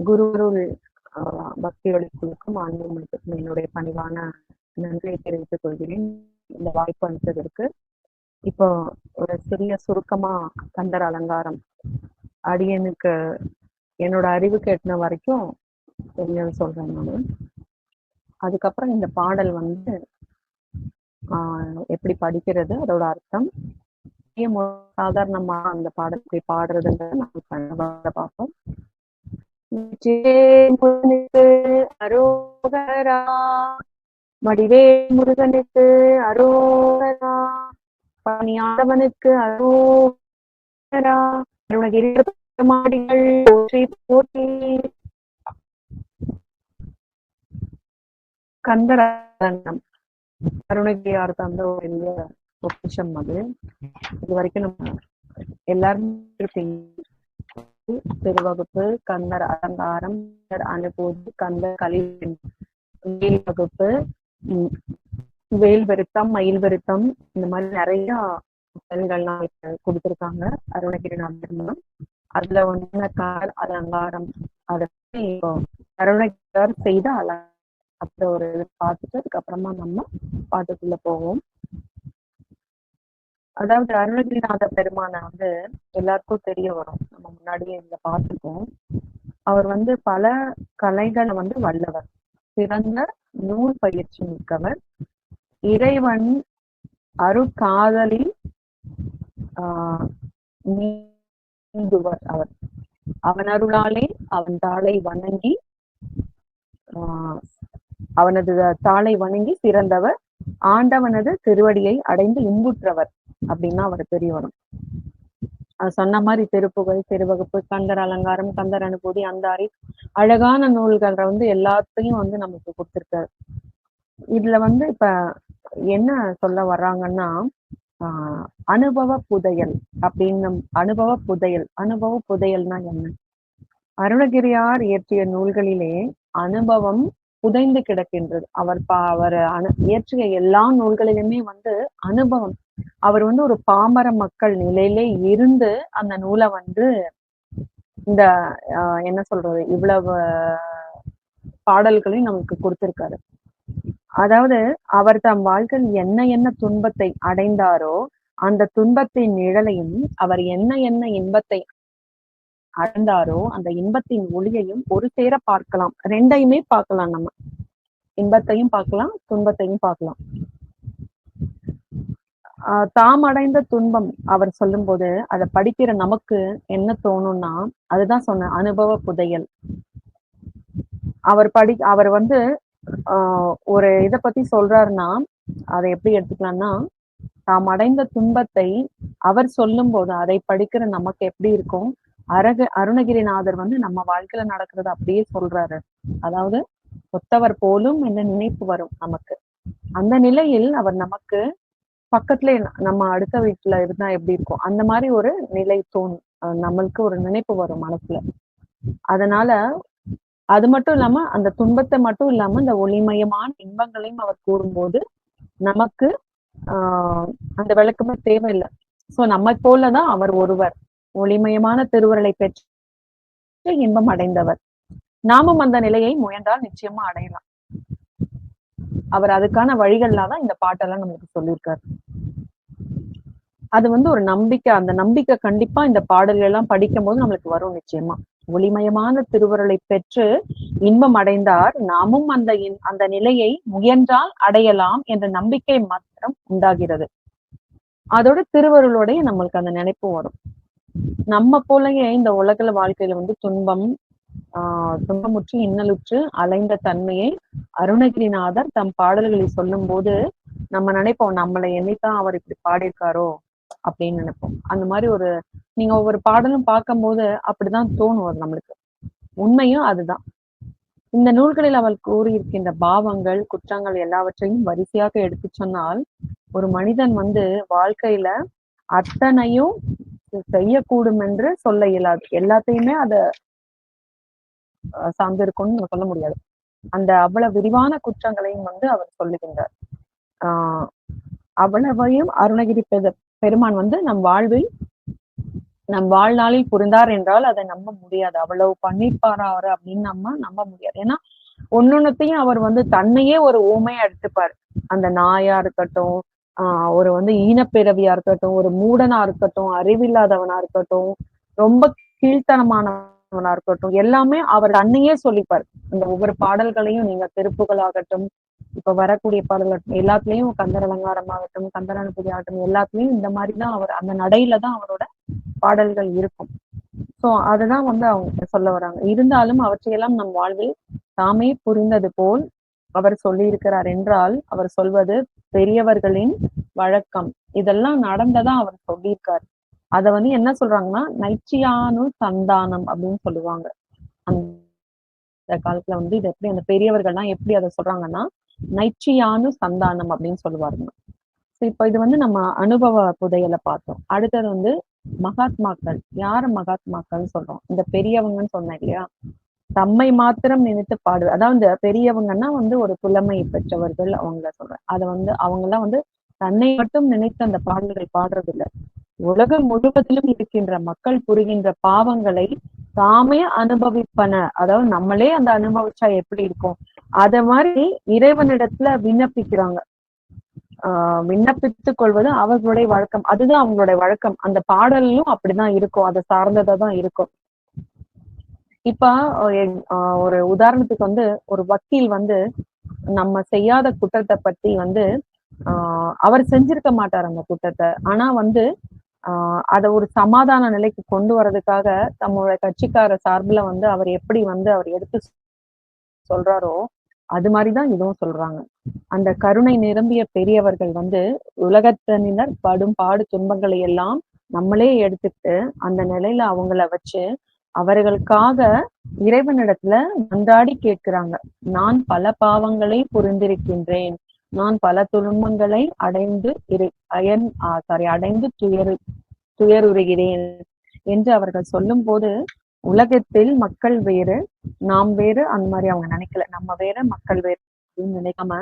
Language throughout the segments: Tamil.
குருவருள் பக்தி ஒளிக்குழுக்கும் ஆன்மீகத்துக்கும் என்னுடைய பணிவான நன்றியை தெரிவித்துக் கொள்கிறேன். இந்த வாய்ப்பு அளித்ததற்கு. இப்போ ஒரு சிறிய சுருக்கமா கந்தர் அலங்காரம் அடியனுக்கு என்னோட அறிவுக்கு எட்டின வரைக்கும் தெரிஞ்சது சொல்றேன் நான். அதுக்கப்புறம் இந்த பாடல் வந்து எப்படி படிக்கிறது, அதோட அர்த்தம், சாதாரணமா அந்த பாடல் எப்படி பாடுறதுன்றத நம்ம பார்ப்போம். அரோகரா, மடிவே முருகனுக்கு அரோகரா, பணியாதவனுக்கு அரோகரா, அருணகிரி மாடிகள் போற்றி போற்றி. கந்தரங்கம் அருணகிரியார் தந்த ஒரு பெரிய பொக்கிஷம் அது. இது வரைக்கும் நம்ம எல்லாரும் திருவகுப்பு, கந்தர் அலங்காரம், அனுபூதி, கந்தர் கலிவேல் வகுப்பு, வேல் விருத்தம், மயில் விருத்தம், இந்த மாதிரி நிறைய செயல்கள்லாம் கொடுத்திருக்காங்க அருணகிரிநாதர் மூலம். அதுல ஒண்ணு கால் அலங்காரம், அதை அருணகிரியார் செய்த அலங்காரம் அப்படி ஒரு இது பார்த்துட்டு அதுக்கப்புறமா நம்ம பாட்டுக்குள்ள போவோம். அதாவது அருணகிரிநாத பெருமான வந்து எல்லாருக்கும் தெரிய வரும், நம்ம முன்னாடியே இதுல பார்த்துருக்கோம். அவர் வந்து பல கலைகளை வந்து வல்லவர், சிறந்த நூல் பயிற்சி மிக்கவர், இறைவன் அருட்காதலில் நீந்துவர். அவர் அவன் அருளாலே அவன் தாளை வணங்கி அவனது தாளை வணங்கி சிறந்தவர், ஆண்டவனது திருவடியை அடைந்து இன்புற்றவர் அப்படின்னா அவர் தெரிய வரும். சொன்ன மாதிரி திருப்புகழ், திருவகுப்பு, கந்தர் அலங்காரம், கந்தர் அனுபூதி, அந்தாரி, அழகான நூல்களை வந்து எல்லாத்தையும் வந்து நமக்கு கொடுத்திருக்காரு. இதுல வந்து இப்ப என்ன சொல்ல வர்றாங்கன்னா, அனுபவ புதையல் அப்படின்னு. அனுபவ புதையல்னா என்ன? அருணகிரியார் இயற்றிய நூல்களிலே அனுபவம் புதைந்து கிடக்கின்றது. அவர் இயற்றிய எல்லா நூல்களிலுமே வந்து அனுபவம். அவர் வந்து ஒரு பாமர மக்கள் நிலையிலே இருந்து அந்த நூலை வந்து இந்த என்ன சொல்றது, இவ்வளவு பாடல்களையும் நமக்கு கொடுத்திருக்காரு. அதாவது அவர் தம் வாழ்க்கையில் என்ன என்ன துன்பத்தை அடைந்தாரோ அந்த துன்பத்தின் நிழலையும், அவர் என்ன என்ன இன்பத்தை அடைந்தாரோ அந்த இன்பத்தின் ஒளியையும் ஒரு சேர பார்க்கலாம். ரெண்டையுமே பார்க்கலாம், நம்ம இன்பத்தையும் பார்க்கலாம், துன்பத்தையும் பார்க்கலாம். தாம் அடைந்த துன்பம் அவர் சொல்லும் போது அதை படிக்கிற நமக்கு என்ன தோணும்னா, அதுதான் சொன்ன அனுபவ புதையல். அவர் வந்து ஒரு இதை பத்தி சொல்றாருன்னா அதை எப்படி எடுத்துக்கலாம்னா, தாம் அடைந்த துன்பத்தை அவர் சொல்லும் போது அதை படிக்கிற நமக்கு எப்படி இருக்கும், அருணகிரிநாதர் வந்து நம்ம வாழ்க்கையில நடக்கிறது அப்படியே சொல்றாரு. அதாவது ஒத்தவர் போலும் என்ற நினைப்பு வரும் நமக்கு. அந்த நிலையில் அவர் நமக்கு பக்கத்துல நம்ம அடுத்த வீட்டுல இருந்தா எப்படி இருக்கும் அந்த மாதிரி ஒரு நிலை தோணும், நம்மளுக்கு ஒரு நினைப்பு வரும் மனசுல. அதனால அது மட்டும் இல்லாம அந்த துன்பத்தை மட்டும் இல்லாம இந்த ஒளிமயமான இன்பங்களையும் அவர் கூறும்போது நமக்கு அந்த விளக்கமே தேவையில்லை. சோ நம்ம போலதான் அவர் ஒருவர் ஒளிமயமான திருவுருளை பெற்று இன்பம் அடைந்தவர். நாமும் அந்த நிலையை முயன்றால் நிச்சயமா அடையலாம். அவர் அதுக்கான வழிகள்லாம் இந்த பாட்டெல்லாம் நமக்கு சொல்லியிருக்காரு. அது வந்து ஒரு நம்பிக்கை. அந்த நம்பிக்கை கண்டிப்பா இந்த பாடல்கள் எல்லாம் படிக்கும் போது நம்மளுக்கு வரும் நிச்சயமா. ஒளிமயமான திருவுருளை பெற்று இன்பம் அடைந்தார், நாமும் அந்த நிலையை முயன்றால் அடையலாம் என்ற நம்பிக்கை மாத்திரம் உண்டாகிறது. அதோட திருவருளோடைய நம்மளுக்கு அந்த நினைப்பு வரும். நம்ம போலயே இந்த உலக வாழ்க்கையில வந்து துன்பமுற்று இன்னலுற்று அலைந்த தன்மையை அருணகிரிநாதர் தம் பாடல்களில் சொல்லும் போது நம்ம நினைப்போம், நம்மளை என்னைத்தான் அவர் இப்படி பாடியிருக்காரோ அப்படின்னு நினைப்போம். அந்த மாதிரி நீங்க ஒவ்வொரு பாடலும் பார்க்கும் போது அப்படிதான் தோணும். அது நம்மளுக்கு உண்மையும் அதுதான். இந்த நூல்களில் அவள் கூறியிருக்கின்ற பாவங்கள், குற்றங்கள் எல்லாவற்றையும் வரிசையாக எடுத்து சொன்னால் ஒரு மனிதன் வந்து வாழ்க்கையில அத்தனையும் செய்யக்கூடும் என்று சொல்ல இயலாது. எல்லாத்தையுமே அத சார்ந்திருக்கும்னு நம்ம சொல்ல முடியாது. அந்த அவ்வளவு விரிவான குற்றங்களையும் வந்து அவர் சொல்லுகின்றார். அவ்வளவையும் அருணகிரி பெருமான் வந்து நம் வாழ்வில் நம் வாழ்நாளில் புரிந்தார் என்றால் அதை நம்ப முடியாது. அவ்வளவு பண்ணிருப்பாரா அவரு அப்படின்னு நம்ம நம்ப முடியாது. ஏன்னா ஒன்னொன்னுத்தையும் அவர் வந்து தன்னையே ஒரு ஊமையா எடுத்துப்பாரு. அந்த நாயா இருக்கட்டும், ஒரு வந்து ஈனப்பிறவியா இருக்கட்டும், ஒரு மூடனா இருக்கட்டும், அறிவில்லாதவனா இருக்கட்டும், ரொம்ப கீழ்த்தனமானவனா இருக்கட்டும், எல்லாமே அவர் தன்னையே சொல்லிப்பார். இந்த ஒவ்வொரு பாடல்களையும் நீங்க திருப்புகளாகட்டும், இப்ப வரக்கூடிய பாடல்கள் எல்லாத்துலயும் கந்தர் அலங்காரமாகட்டும், கந்தர் அனுபூதி ஆகட்டும், எல்லாத்துலயும் இந்த மாதிரிதான் அவர் அந்த நடையில தான் அவரோட பாடல்கள் இருக்கும். சோ அதுதான் வந்து அவங்க சொல்ல வராங்க. இருந்தாலும் அவற்றையெல்லாம் நம் வாழ்வில் தாமே புரிந்தது போல் அவர் சொல்லியிருக்கிறார் என்றால், அவர் சொல்வது பெரியவர்களின் வழக்கம். இதெல்லாம் நடந்ததா அவர் சொல்லியிருக்காரு. அத வந்து என்ன சொல்றாங்கன்னா, நைச்சியானு சந்தானம் அப்படின்னு சொல்லுவாங்க. அந்த காலத்துல வந்து இது எப்படி அந்த பெரியவர்கள்லாம் எப்படி அதை சொல்றாங்கன்னா, நைச்சியானு சந்தானம் அப்படின்னு சொல்லுவாருங்க. இப்ப இது வந்து நம்ம அனுபவ புதையலை பார்த்தோம். அடுத்தது வந்து மகாத்மாக்கள். யாரு மகாத்மாக்கள்னு சொல்றோம்? இந்த பெரியவங்கன்னு சொன்னேன் இல்லையா? தம்மை மாத்திரம் நினைத்து பாடு. அதாவது இந்த பெரியவங்கன்னா வந்து ஒரு புலமை பெற்றவர்கள் அவங்கள சொல்றேன். அத வந்து அவங்கெல்லாம் வந்து தன்னை மட்டும் நினைத்து அந்த பாடல்கள் பாடுறது இல்ல. உலகம் முழுவதிலும் இருக்கின்ற மக்கள் புரிகின்ற பாவங்களை தாமே அனுபவிப்பன. அதாவது நம்மளே அந்த அனுபவிச்சா எப்படி இருக்கும்? அத மாதிரி இறைவனிடத்துல விண்ணப்பிக்கிறாங்க. விண்ணப்பித்துக் கொள்வது அவர்களுடைய வழக்கம். அதுதான் அவங்களுடைய வழக்கம். அந்த பாடலும் அப்படிதான் இருக்கும். அதை சார்ந்ததா தான் இருக்கும். இப்ப ஒரு உதாரணத்துக்கு வந்து ஒரு வக்கீல் வந்து நம்ம செய்யாத குற்றத்தை பத்தி வந்து அவர் செஞ்சிருக்க மாட்டார் அந்த குற்றத்தை. ஆனா வந்து அதை ஒரு சமாதான நிலைக்கு கொண்டு வர்றதுக்காக தம்மோட கட்சிக்கார சார்புல வந்து அவர் எப்படி வந்து அவர் எடுத்து சொல்றாரோ அது மாதிரிதான் இதுவும் சொல்றாங்க. அந்த கருணை நிரம்பிய பெரியவர்கள் வந்து உலகத்தினர் படும் பாடு துன்பங்களை எல்லாம் நம்மளே எடுத்துட்டு அந்த நிலையில அவங்கள வச்சு அவர்களுக்காக இறைவனிடத்துல மன்றாடி கேட்கிறாங்க. நான் பல பாவங்களை புரிந்திருக்கின்றேன், நான் பல துன்பங்களை அடைந்து துயருகிறேன் என்று அவர்கள் சொல்லும் போது உலகத்தில் மக்கள் வேறு, நாம் வேறு, அந்த மாதிரி அவங்க நினைக்கல. நம்ம வேற, மக்கள் வேறு அப்படின்னு நினைக்காம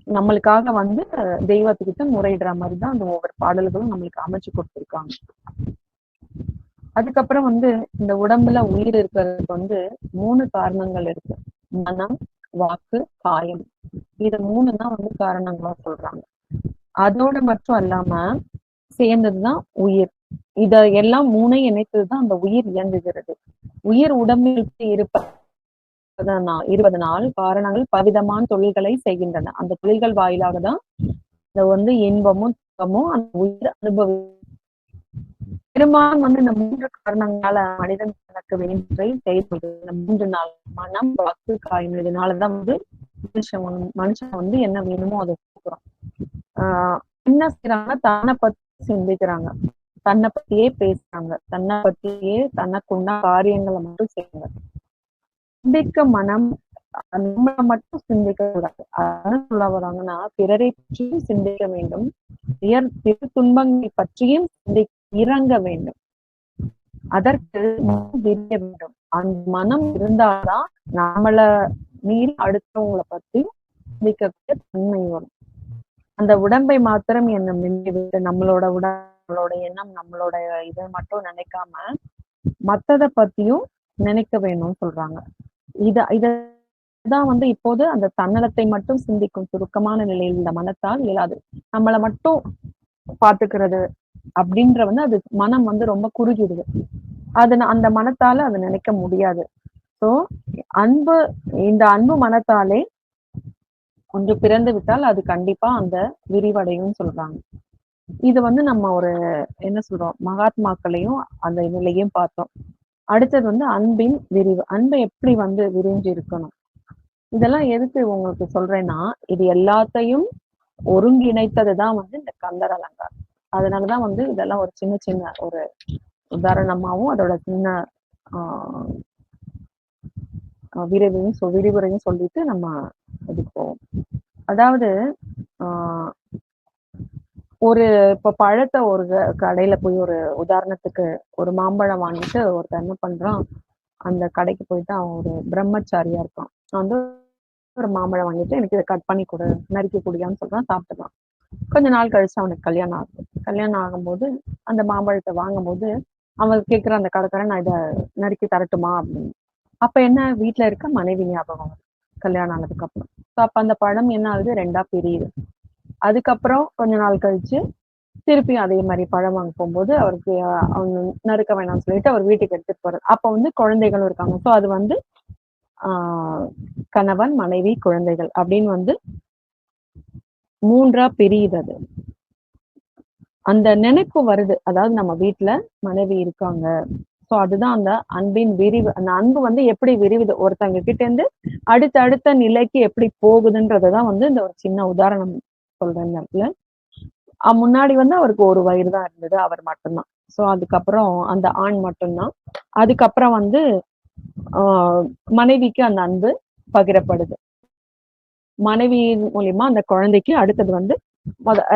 நம்மளுக்காக வந்து தெய்வத்துக்கிட்ட முறையிடுற மாதிரிதான் அந்த ஒவ்வொரு பாடல்களும் நம்மளுக்கு அமைச்சு கொடுத்திருக்காங்க. அதுக்கப்புறம் வந்து இந்த உடம்புல உயிர் இருக்கிறதுக்கு வந்து 3 காரணங்கள் இருக்கு. மனம், வாக்கு, காயம். இது 3 தான் வந்து காரணங்களா சொல்றாங்க. அதோட மட்டும் அல்லாம சேர்ந்ததுதான் உயிர். இத எல்லாம் 3 இணைத்ததுதான் அந்த உயிர் இயங்குகிறது. உயிர் உடம்பில் இருப்பதனால் காரணங்கள் பலவிதமான தொழில்களை செய்கின்றன. அந்த தொழில்கள் வாயிலாக தான் இந்த வந்து இன்பமும் துன்பமும் அந்த உயிர் அனுபவி பெரும்பாலும் வந்து இந்த 3 காரணங்களால மனிதன் தனக்கு வேண்டியதை செயல்படுது. இந்த 3 நாள் மனம், வாக்கு, காயம். இதனாலதான் வந்து மனுஷன் வந்து என்ன வேணுமோ அதை கொடுக்குறோம். என்ன செய்யறாங்க? தன்னை பத்தி சிந்திக்கிறாங்க, தன்னை பத்தியே பேசுறாங்க, தன்னை பத்தியே தனக்குண்டா காரியங்களை மட்டும் செய்யுங்க. சிந்திக்க மனம் நம்மளை மட்டும் சிந்திக்க கூடாது. அதான் சொல்ல வராங்கன்னா, பிறரை பற்றியும் சிந்திக்க வேண்டும், திரு துன்பங்களை பற்றியும் இறங்க வேண்டும். அதற்கு மனம் விரிய வேண்டும். அந்த மனம் இருந்தால்தான் நம்மள மீறி அடுத்தவங்களை பத்தி சிந்திக்கக்கூடிய தன்மை வரும். அந்த உடம்பை மாத்திரம் எண்ணம் நினைவிட்டு நம்மளோட நம்மளோட எண்ணம் நம்மளோட இதை மட்டும் நினைக்காம மத்ததை பத்தியும் நினைக்க வேணும்னு சொல்றாங்க. இதான் வந்து இப்போது அந்த தன்னலத்தை மட்டும் சிந்திக்கும் சுருக்கமான நிலையில் இந்த மனத்தால் இயலாது. நம்மளை மட்டும் பாத்துக்கிறது அப்படின்ற வந்து அது மனம் வந்து ரொம்ப குறுகிடுது. அந்த மனத்தால அதை நினைக்க முடியாது. சோ இந்த அன்பு மனத்தாலே ஒன்று பிறந்து விட்டால் அது கண்டிப்பா அந்த விரிவடையும் சொல்றாங்க. இது வந்து நம்ம ஒரு என்ன சொல்றோம், மகாத்மாக்களையும் அந்த நிலையும் பார்த்தோம். அடுத்தது வந்து அன்பின் விரிவு. அன்பை எப்படி வந்து விரிஞ்சு இருக்கணும், இதெல்லாம் எதுக்கு உங்களுக்கு சொல்றேன்னா, இது எல்லாத்தையும் ஒருங்கிணைத்ததுதான் வந்து இந்த கந்தர் அலங்காரம். அதனாலதான் வந்து இதெல்லாம் ஒரு சின்ன சின்ன ஒரு உதாரணமாவும் அதோட சின்ன விரிவுரையும் சொல்லிட்டு நம்ம இதுக்கு போவோம். அதாவது இப்ப பழத்தை ஒரு கடையில போய் ஒரு உதாரணத்துக்கு ஒரு மாம்பழம் வாங்கிட்டு ஒருத்தர் என்ன பண்றான், அந்த கடைக்கு போயிட்டு அவன் ஒரு பிரம்மச்சாரியா இருக்கான். வந்து ஒரு மாம்பழம் வாங்கிட்டு எனக்கு இதை கட் பண்ணி கொடு, நறுக்கி குடியான்னு சொல்றான், சாப்பிட்டுறான். கொஞ்ச நாள் கழிச்சு அவனுக்கு கல்யாணம் ஆகுது. கல்யாணம் ஆகும்போது அந்த மாம்பழத்தை வாங்கும்போது அவன் கேட்கிற அந்த கடைக்காரன், நான் இதை நறுக்கி தரட்டுமா அப்படின்னு. அப்ப என்ன, வீட்டுல இருக்க மனைவி ஞாபகம் வருது கல்யாணம் ஆனதுக்கு அப்புறம். அப்ப அந்த பழம் என்ன ஆகுது, ரெண்டா பிரியுது. அதுக்கப்புறம் கொஞ்ச நாள் கழிச்சு திருப்பியும் அதே மாதிரி பழம் வாங்க போகும்போது அவருக்கு அவங்க நறுக்க வேணாம்னு சொல்லிட்டு அவர் வீட்டுக்கு எடுத்துட்டு போறாரு. அப்ப வந்து குழந்தைகளும் இருக்காங்க. ஸோ அது வந்து கணவன், மனைவி, குழந்தைகள் அப்படின்னு வந்து மூன்றா பிரியுது. அது அந்த நினைப்பு வருது, அதாவது நம்ம வீட்டுல மனைவி இருக்காங்க. ஸோ அதுதான் அந்த அன்பின் விரிவு. அந்த அன்பு வந்து எப்படி விரிவுது ஒருத்தங்க கிட்ட இருந்து அடுத்த அடுத்த நிலைக்கு எப்படி போகுதுன்றதுதான் வந்து இந்த ஒரு சின்ன உதாரணம் சொல்றேன் இந்த இடத்துல. முன்னாடி வந்து அவருக்கு ஒரு வயிறு தான் இருந்தது, அவர் மட்டும்தான். ஸோ அதுக்கப்புறம் அந்த ஆண் மட்டும்தான். அதுக்கப்புறம் வந்து மனைவிக்கு அந்த அன்பு பகிரப்படுது. மனைவி மூலியமா அந்த குழந்தைக்கு அடுத்தது வந்து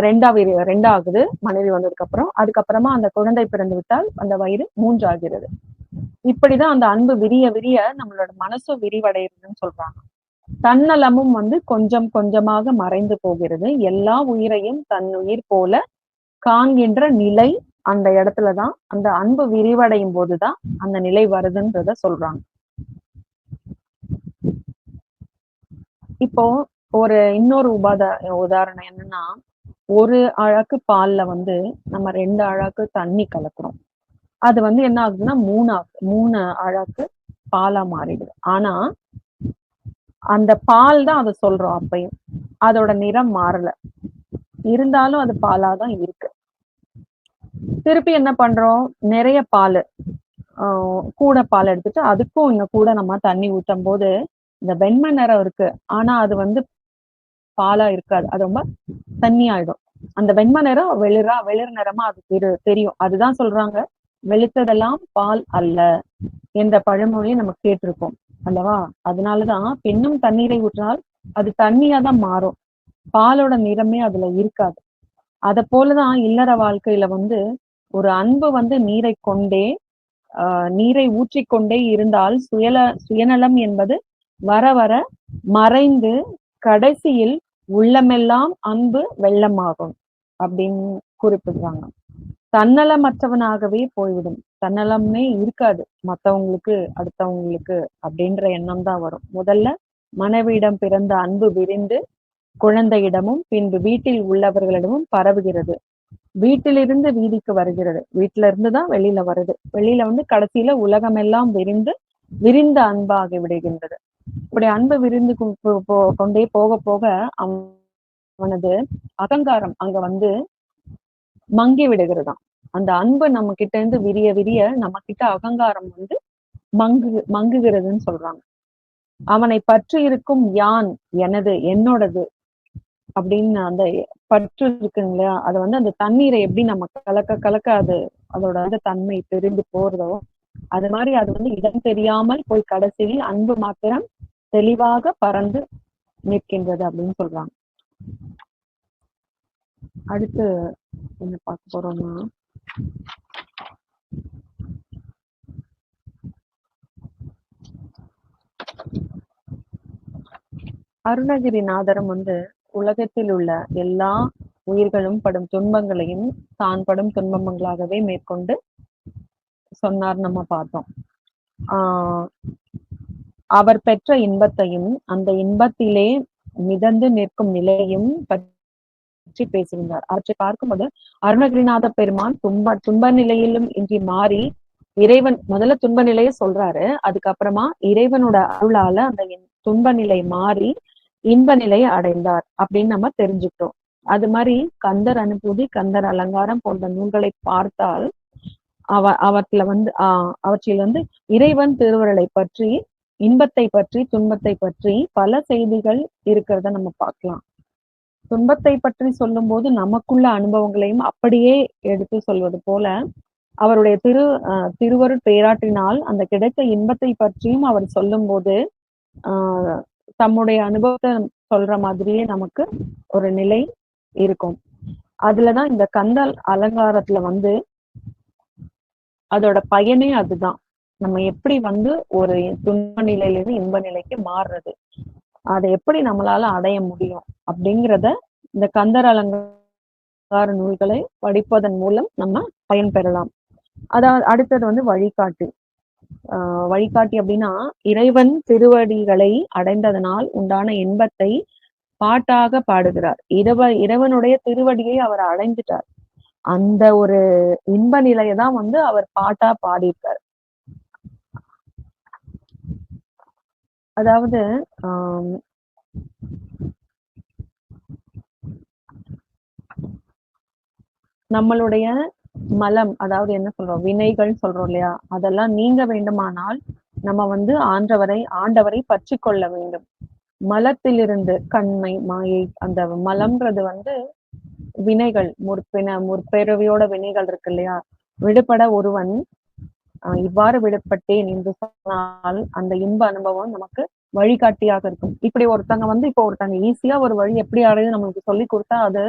ரெண்டாகுது மனைவி வந்ததுக்கு அப்புறம். அதுக்கப்புறமா அந்த குழந்தை பிறந்து விட்டால் அந்த வயிறு 3 ஆகிறது. இப்படிதான் அந்த அன்பு விரிய விரிய நம்மளோட மனசும் விரிவடைகிறதுன்னு சொல்றாங்க. தன்னலமும் வந்து கொஞ்சம் கொஞ்சமாக மறைந்து போகிறது. எல்லா உயிரையும் தன் உயிர் போல காண்கின்ற நிலை அந்த இடத்துலதான், அந்த அன்பு விரிவடையும் போதுதான் அந்த நிலை வருதுன்றத சொல்றாங்க. இப்போ ஒரு இன்னொரு உதாரணம் என்னன்னா, ஒரு அழகு பால்ல வந்து நம்ம 2 அழகு தண்ணி கலக்குறோம். அது வந்து என்ன ஆகுதுன்னா 3 அழகு பாலா மாறிடுது. ஆனா அந்த பால் தான் அதை சொல்றோம். அப்பயும் அதோட நிறம் மாறல, இருந்தாலும் அது பாலாதான் இருக்கு. திருப்பி என்ன பண்றோம், நிறைய பால் கூட பால் எடுத்துட்டு அதுக்கும் இன்னும் கூட நம்ம தண்ணி ஊற்றும் போது இந்த வெண்மை நிறம் இருக்கு, ஆனா அது வந்து பாலா இருக்காது, அது ரொம்ப தண்ணி ஆயிடும். அந்த வெண்மை நிறம் வெளிர் நிறமா அது தெரியும். அதுதான் சொல்றாங்க, வெளுத்ததெல்லாம் பால் அல்ல என்ற பழமொழியை நம்ம கேட்டிருக்கோம் அல்லவா. அதனாலதான் பெண்ணும் தண்ணீரை ஊற்றினால் அது தண்ணியா தான் மாறும், பாலோட நிறமே அதுல இருக்காது. அத போலதான் இல்லற வாழ்க்கையில வந்து ஒரு அன்பு வந்து நீரை ஊற்றிக்கொண்டே இருந்தால் சுயநலம் என்பது வர வர மறைந்து கடைசியில் உள்ளமெல்லாம் அன்பு வெள்ளமாகும் அப்படின்னு குறிப்பிடுறாங்க. தன்னலமற்றவனாகவே போய்விடும், தன்னலமே இருக்காது, மத்தவங்களுக்கு அடுத்தவங்களுக்கு அப்படின்ற எண்ணம் தான் வரும். முதல்ல மனைவியிடம் பிறந்த அன்பு விரிந்து குழந்தையிடமும் பின்பு வீட்டில் உள்ளவர்களிடமும் பரவுகிறது. வீட்டிலிருந்து வீதிக்கு வருகிறது, வீட்டில இருந்துதான் வெளியில வருது, வெளியில வந்து கடைசியில உலகமெல்லாம் விரிந்த அன்பாகி விடுகின்றது. இப்படி அன்பு விரிந்து கொண்டே போக போக அவனது அகங்காரம் அங்க வந்து மங்கி விடுகிறதாம். அந்த அன்பு நம்ம கிட்ட இருந்து விரிய விரிய நம்ம கிட்ட அகங்காரம் வந்து மங்குகிறதுன்னு சொல்றாங்க. அவனை பற்றி இருக்கும் யான், எனது, என்னோடது அப்படின்னு அந்த பற்று இருக்குங்க இல்லையா, அது வந்து அந்த தண்ணீரை எப்படி நம்ம கலக்க கலக்க அதோட அந்த தன்மை தெரிந்து போறதோ, அது மாதிரி அது வந்து இடம் தெரியாமல் போய் கடைசியில் அன்பு மாத்திரம் தெளிவாக பறந்து நிற்கின்றது அப்படின்னு சொல்றாங்க. அடுத்து என்ன பார்க்க போறோம்னா, அருணகிரிநாதரும் வந்து உலகத்தில் உள்ள எல்லா உயிர்களும் படும் துன்பங்களையும் தான் படும் துன்பங்களாகவே மேற்கொண்டு சொன்னார் நம்ம பார்த்தோம். அவர் பெற்ற இன்பத்தையும் அந்த இன்பத்திலே மிதந்து நிற்கும் நிலையும் பற்றி பேசுகின்றார். அவற்றை பார்க்கும்போது அருணகிரிநாத பெருமான் துன்ப நிலையிலும் இன்றி மாறி இறைவன் முதல்ல துன்ப நிலையை சொல்றாரு, அதுக்கப்புறமா இறைவனோட அருளால அந்த துன்ப நிலை மாறி இன்ப நிலையை அடைந்தார் அப்படின்னு நம்ம தெரிஞ்சுக்கிட்டோம். அது மாதிரி கந்தர் அனுபூதி, கந்தர் அலங்காரம் போன்ற நூல்களை பார்த்தால் அவற்றில் வந்து இறைவன் திருவருளை பற்றி, இன்பத்தை பற்றி, துன்பத்தை பற்றி பல செய்திகள் இருக்கிறத நம்ம பார்க்கலாம். துன்பத்தை பற்றி சொல்லும் போது நமக்குள்ள அனுபவங்களையும் அப்படியே எடுத்து சொல்வது போல, அவருடைய திருவருட் பேராற்றினால் அந்த கிடைத்த இன்பத்தை பற்றியும் அவர் சொல்லும் போது தம்முடைய அனுபவத்தை சொல்ற மாதிரியே நமக்கு ஒரு நிலை இருக்கும். அதுலதான் இந்த கந்தல் அலங்காரத்துல வந்து அதோட பயனே அதுதான். நம்ம எப்படி வந்து ஒரு துன்ப நிலையிலிருந்து இன்ப நிலைக்கு மாறுறது, அதை எப்படி நம்மளால அடைய முடியும் அப்படிங்கிறத இந்த கந்தர் அலங்கார நூல்களை படிப்பதன் மூலம் நம்ம பயன் பெறலாம். அதாவது அடுத்தது வந்து வழிகாட்டி. வழிகாட்டி அப்படின்னா, இறைவன் திருவடிகளை அடைந்ததனால் உண்டான இன்பத்தை பாட்டாக பாடுகிறார். இறைவனுடைய திருவடியை அவர் அடைந்துட்டார். அந்த ஒரு இன்ப நிலையை தான் வந்து அவர் பாட்டா பாடியிருக்கார். அதாவது நம்மளுடைய மலம், அதாவது என்ன சொல்றோம், வினைகள் சொல்றோம் இல்லையா, அதெல்லாம் நீங்க வேண்டுமானால் நம்ம வந்து ஆண்டவரை பற்றி கொள்ள வேண்டும். மலத்திலிருந்து கண்மை, மாயை, அந்த மலம்ன்றது வந்து வினைகள், முற்பிறவியோட வினைகள் இருக்கு இல்லையா, விடுபட ஒருவன் இவ்வாறு விடுபட்டேன் என்று சொன்னால் அந்த இன்ப அனுபவம் நமக்கு வழிகாட்டியாக இருக்கும். இப்படி ஒருத்தங்க வந்து இப்போ ஒருத்தங்க ஈஸியா ஒரு வழி எப்படி அடையுது நம்மளுக்கு சொல்லி கொடுத்தா அது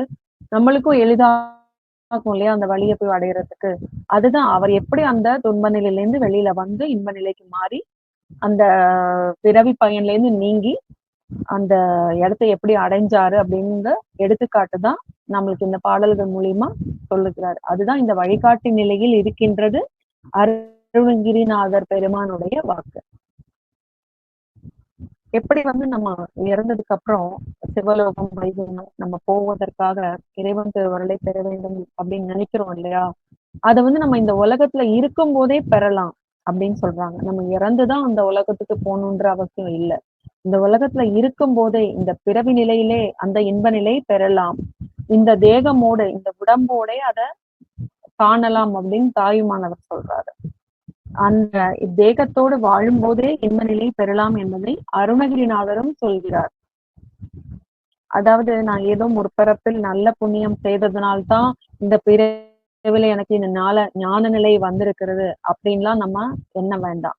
நம்மளுக்கும் எளிதாகும் இல்லையா, அந்த வழியை போய் அடையறதுக்கு. அதுதான் அவர் எப்படி அந்த துன்ப நிலையிலேருந்து வெளியில வந்து இன்ப நிலைக்கு மாறி அந்த பிறவி பயன்ல இருந்து நீங்கி அந்த இடத்தை எப்படி அடைஞ்சாரு அப்படிங்கிற எடுத்துக்காட்டு தான் நம்மளுக்கு இந்த பாடல்கள் மூலியமா சொல்லுகிறார். அதுதான் இந்த வழிகாட்டி நிலையில் இருக்கின்றது அருணகிரிநாதர் பெருமானுடைய வாக்கு. எப்படி வந்து நம்ம இறந்ததுக்கு அப்புறம் சிவலோகம் வைகுண்டம் நம்ம போவதற்காக இறைவன் திருவருளை பெற வேண்டும் அப்படின்னு நினைக்கிறோம் இல்லையா, அதை வந்து நம்ம இந்த உலகத்துல இருக்கும் போதே பெறலாம் அப்படின்னு சொல்றாங்க. நம்ம இறந்துதான் அந்த உலகத்துக்கு போகணுன்ற அவசியம் இல்லை. இந்த உலகத்துல இருக்கும் போதே இந்த பிறவி நிலையிலே அந்த இன்ப நிலை பெறலாம். இந்த தேகமோடு இந்த உடம்போட அதை காணலாம் அப்படின்னு தாயுமானவர் சொல்றாரு. அந்த தேகத்தோடு வாழும் போதே இன்ப நிலை பெறலாம் என்பதை அருணகிரிநாதரும் சொல்கிறார். அதாவது நான் ஏதோ முற்பிறப்பில் நல்ல புண்ணியம் செய்ததுனால்தான் இந்த பிறவில எனக்கு இந்த ஞான நிலை வந்திருக்கிறது அப்படின்லாம் நம்ம எண்ண வேண்டாம்.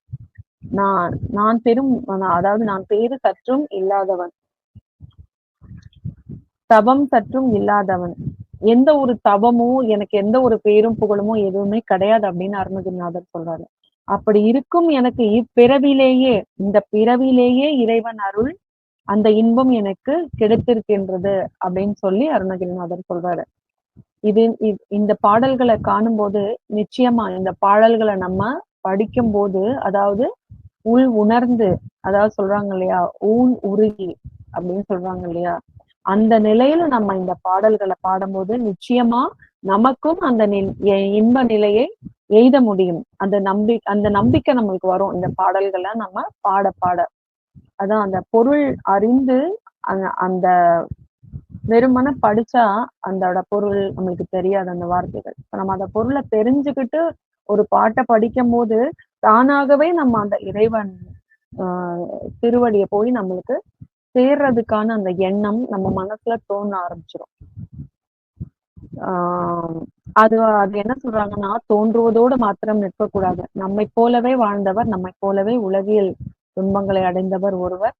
நான் பேரு சற்றும் இல்லாதவன், தவம் சற்றும் இல்லாதவன், எந்த ஒரு தவமும் எனக்கு எந்த ஒரு பேரும் புகழுமோ எதுவுமே கிடையாது அப்படின்னு அருணகிரிநாதர் சொல்றாரு. அப்படி இருக்கும் எனக்கு இப்பிறவிலேயே, இந்த பிறவிலேயே இறைவன் அருள் அந்த இன்பம் எனக்கு கிடைத்திருக்கின்றது அப்படின்னு சொல்லி அருணகிரிநாதர் சொல்றாரு. இந்த பாடல்களை காணும் போது நிச்சயமா இந்த பாடல்களை நம்ம படிக்கும் போது, அதாவது உள் உணர்ந்து, அதாவது சொல்றாங்க இல்லையா, ஊன் உருகி அப்படின்னு சொல்றாங்க இல்லையா, அந்த நிலையில நம்ம இந்த பாடல்களை பாடும்போது நிச்சயமா நமக்கும் அந்த இன்ப நிலையை எய்த முடியும். அந்த நம்பிக்கை நம்மளுக்கு வரும். இந்த பாடல்களை நம்ம பாட பாட அதான் அந்த பொருள் அறிந்து அந்த வெறுமன படிச்சா அதோட பொருள் நம்மளுக்கு தெரியாது, அந்த வார்த்தைகள். நம்ம அந்த பொருளை தெரிஞ்சுக்கிட்டு ஒரு பாட்டை படிக்கும் போது தானாகவே நம்ம அந்த இறைவன் திருவடியை போய் நம்மளுக்கு சேர்றதுக்கான அந்த எண்ணம் நம்ம மனசுல தோண ஆரம்பிச்சிடும். அது என்ன சொல்றாங்கன்னா, தோன்றுவதோடு மாத்திரம் நிற்கக்கூடாது. நம்மை போலவே வாழ்ந்தவர், நம்மை போலவே உலகில் துன்பங்களை அடைந்தவர் ஒருவர்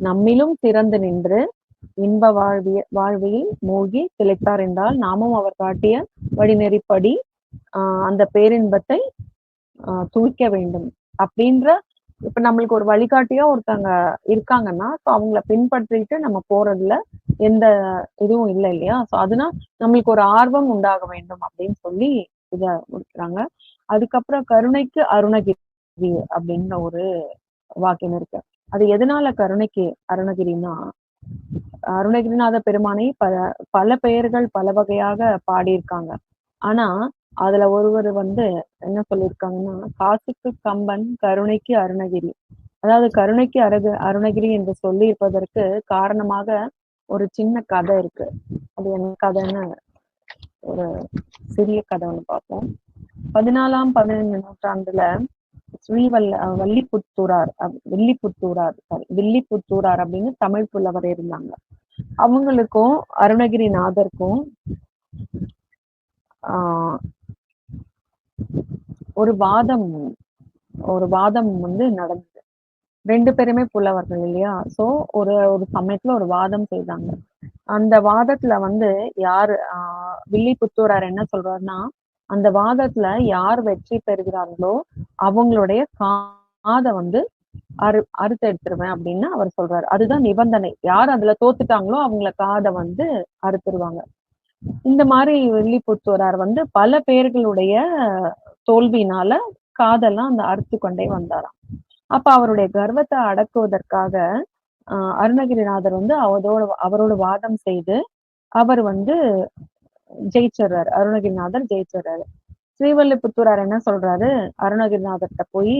நம்மிலும் சிறந்து நின்று இன்ப வாழ்வியில் மூழ்கி திளைத்தார் என்றால் நாமும் அவர் காட்டிய வழிநெறிப்படி அந்த பேரின்பத்தை தூய்க்க வேண்டும் அப்படின்ற, இப்ப நம்மளுக்கு ஒரு வழிகாட்டியா ஒருத்தங்க இருக்காங்கன்னா அவங்கள பின்பற்றிட்டு நம்ம போறதுல எந்த இதுவும் இல்லை இல்லையா. சோ அதனால நம்மளுக்கு ஒரு ஆர்வம் உண்டாக வேண்டும் அப்படின்னு சொல்லி இத முடிக்கிறாங்க. அதுக்கப்புறம் கருணைக்கு அருணகிரி அப்படின்ற ஒரு வாக்கியம் இருக்கு. அது எதனால கருணைக்கு அருணகிரினா, அருணகிரிநாத பெருமானை பல பெயர்கள் பல வகையாக பாடியிருக்காங்க. ஆனா அதுல ஒருவர் வந்து என்ன சொல்லியிருக்காங்கன்னா, காசுக்கு கம்பன், கருணைக்கு அருணகிரி. அதாவது கருணைக்கு அருணகிரி என்று சொல்லி இருப்பதற்கு காரணமாக ஒரு சின்ன கதை இருக்கு. அது என்ன கதைன்னு ஒரு சிறிய கதை ஒண்ணு பார்ப்போம். 14ஆம் 15 நூற்றாண்டுல வில்லிபுத்தூரார் அப்படின்னு தமிழ் புலவர் இருந்தாங்க. அவங்களுக்கும் அருணகிரிநாதருக்கும் ஒரு வாதம் வந்து நடந்தது. 2 பேருமே புலவர்கள் இல்லையா. சோ ஒரு சமயத்துல ஒரு வாதம் செய்தாங்க. அந்த வாதத்துல வந்து வில்லிபுத்தூரார் என்ன சொல்றாருன்னா, அந்த வாதத்துல யார் வெற்றி பெறுகிறார்களோ அவங்களுடைய காதை வந்து அறுத்து எடுத்துருவேன் அப்படின்னு அவர் சொல்றாரு. அதுதான் நிபந்தனை. யார் அதுல தோத்துட்டாங்களோ அவங்கள காதை வந்து அறுத்துருவாங்க. இந்த மாதிரி வில்லிபுத்தூரார் வந்து பல பேர்களுடைய தோல்வியினால காதெல்லாம் அந்த அறுத்து கொண்டே வந்தாராம். அப்ப அவருடைய கர்வத்தை அடக்குவதற்காக அருணகிரிநாதர் வந்து அவரோட வாதம் செய்து அவர் வந்து ஜெயிச்சிடுறாரு. அருணகிரிநாதர் ஜெயிச்சிடுறாரு. ஸ்ரீவல்லிபுத்தூரார் என்ன சொல்றாரு, அருணகிரிநாதர்கிட்ட போய்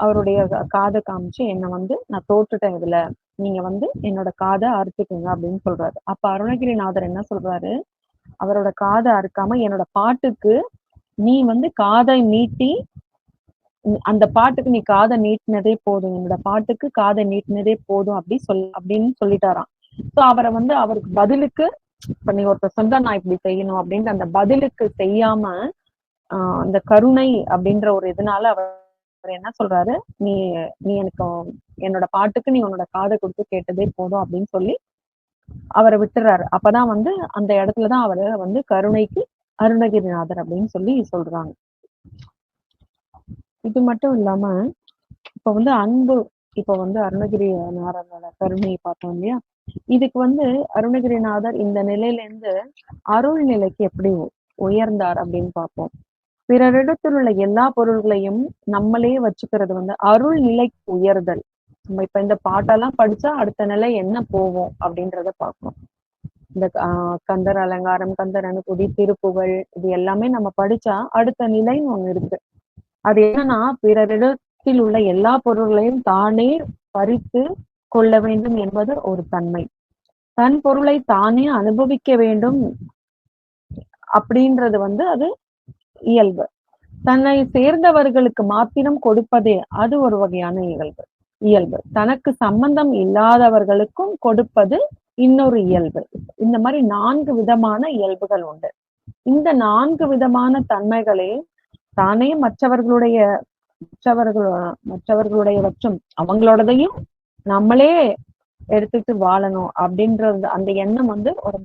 அவருடைய காதை காமிச்சு என்ன வந்து நான் தோற்றுட்டேன், இதுல நீங்க வந்து என்னோட காதை அறுத்துக்குங்க அப்படின்னு சொல்றாரு. அப்ப அருணகிரிநாதர் என்ன சொல்றாரு, அவரோட காதை அறுக்காம என்னோட பாட்டுக்கு நீ வந்து காதை நீட்டி, அந்த பாட்டுக்கு நீ காதை நீட்டினதே போதும், என்னோட பாட்டுக்கு காதை நீட்டினதே போதும் அப்படின்னு சொல்லிட்டாராம். சோ அவரை வந்து அவருக்கு பதிலுக்கு, இப்ப நீ ஒருத்தர் சொன்னா நான் இப்படி செய்யணும் அப்படின்ற அந்த பதிலுக்கு செய்யாம அந்த கருணை அப்படின்ற ஒரு இதனால அவர் என்ன சொல்றாரு, நீ நீ எனக்கு என்னோட பாட்டுக்கு நீ உன்னோட காதை கொடுத்து கேட்டதே போதும் அப்படின்னு சொல்லி அவரை விட்டுறாரு. அப்பதான் வந்து அந்த இடத்துலதான் அவரை வந்து கருணைக்கு அருணகிரிநாதர் அப்படின்னு சொல்லி சொல்றாங்க. இது மட்டும் இல்லாம இப்ப வந்து அன்பு, இப்ப வந்து அருணகிரிநாதரோட கருணையை பார்த்தோம் இல்லையா, இதுக்கு வந்து அருணகிரிநாதர் இந்த நிலையில இருந்து அருள் நிலைக்கு எப்படி உயர்ந்தார் அப்படின்னு பார்ப்போம். பிறரிடத்தில் உள்ள எல்லா பொருள்களையும் நம்மளே வச்சுக்கிறது வந்து அருள் நிலைக்கு உயர்தல். நம்ம இப்ப இந்த பாட்டெல்லாம் படிச்சா அடுத்த நிலை என்ன போவோம் அப்படின்றத பார்ப்போம். இந்த கந்தர் அலங்காரம், கந்தர் அனுபூதி, திருப்புகழ், இது எல்லாமே நம்ம படிச்சா அடுத்த நிலைன்னு ஒண்ணு இருக்கு. அது என்னன்னா, பிறரிடத்தில் உள்ள எல்லா பொருள்களையும் தானே பறித்து கொள்ள வேண்டும் என்பது ஒரு தன்மை. தன் பொருளை தானே அனுபவிக்க வேண்டும் அப்படின்றது வந்து அது இயல்பு. தன்னை சேர்ந்தவர்களுக்கு மாத்திரம் கொடுப்பதே அது ஒரு வகையான இயல்பு. தனக்கு சம்பந்தம் இல்லாதவர்களுக்கும் கொடுப்பது இன்னொரு இயல்பு. இந்த மாதிரி 4 விதமான இயல்புகள் உண்டு. இந்த 4 விதமான தன்மைகளே தானே மற்றவர்களுடையவற்றும் அவங்களோடதையும் நம்மளே எடுத்துட்டு வாழணும் அப்படின்றது அந்த எண்ணம் வந்து ஒரு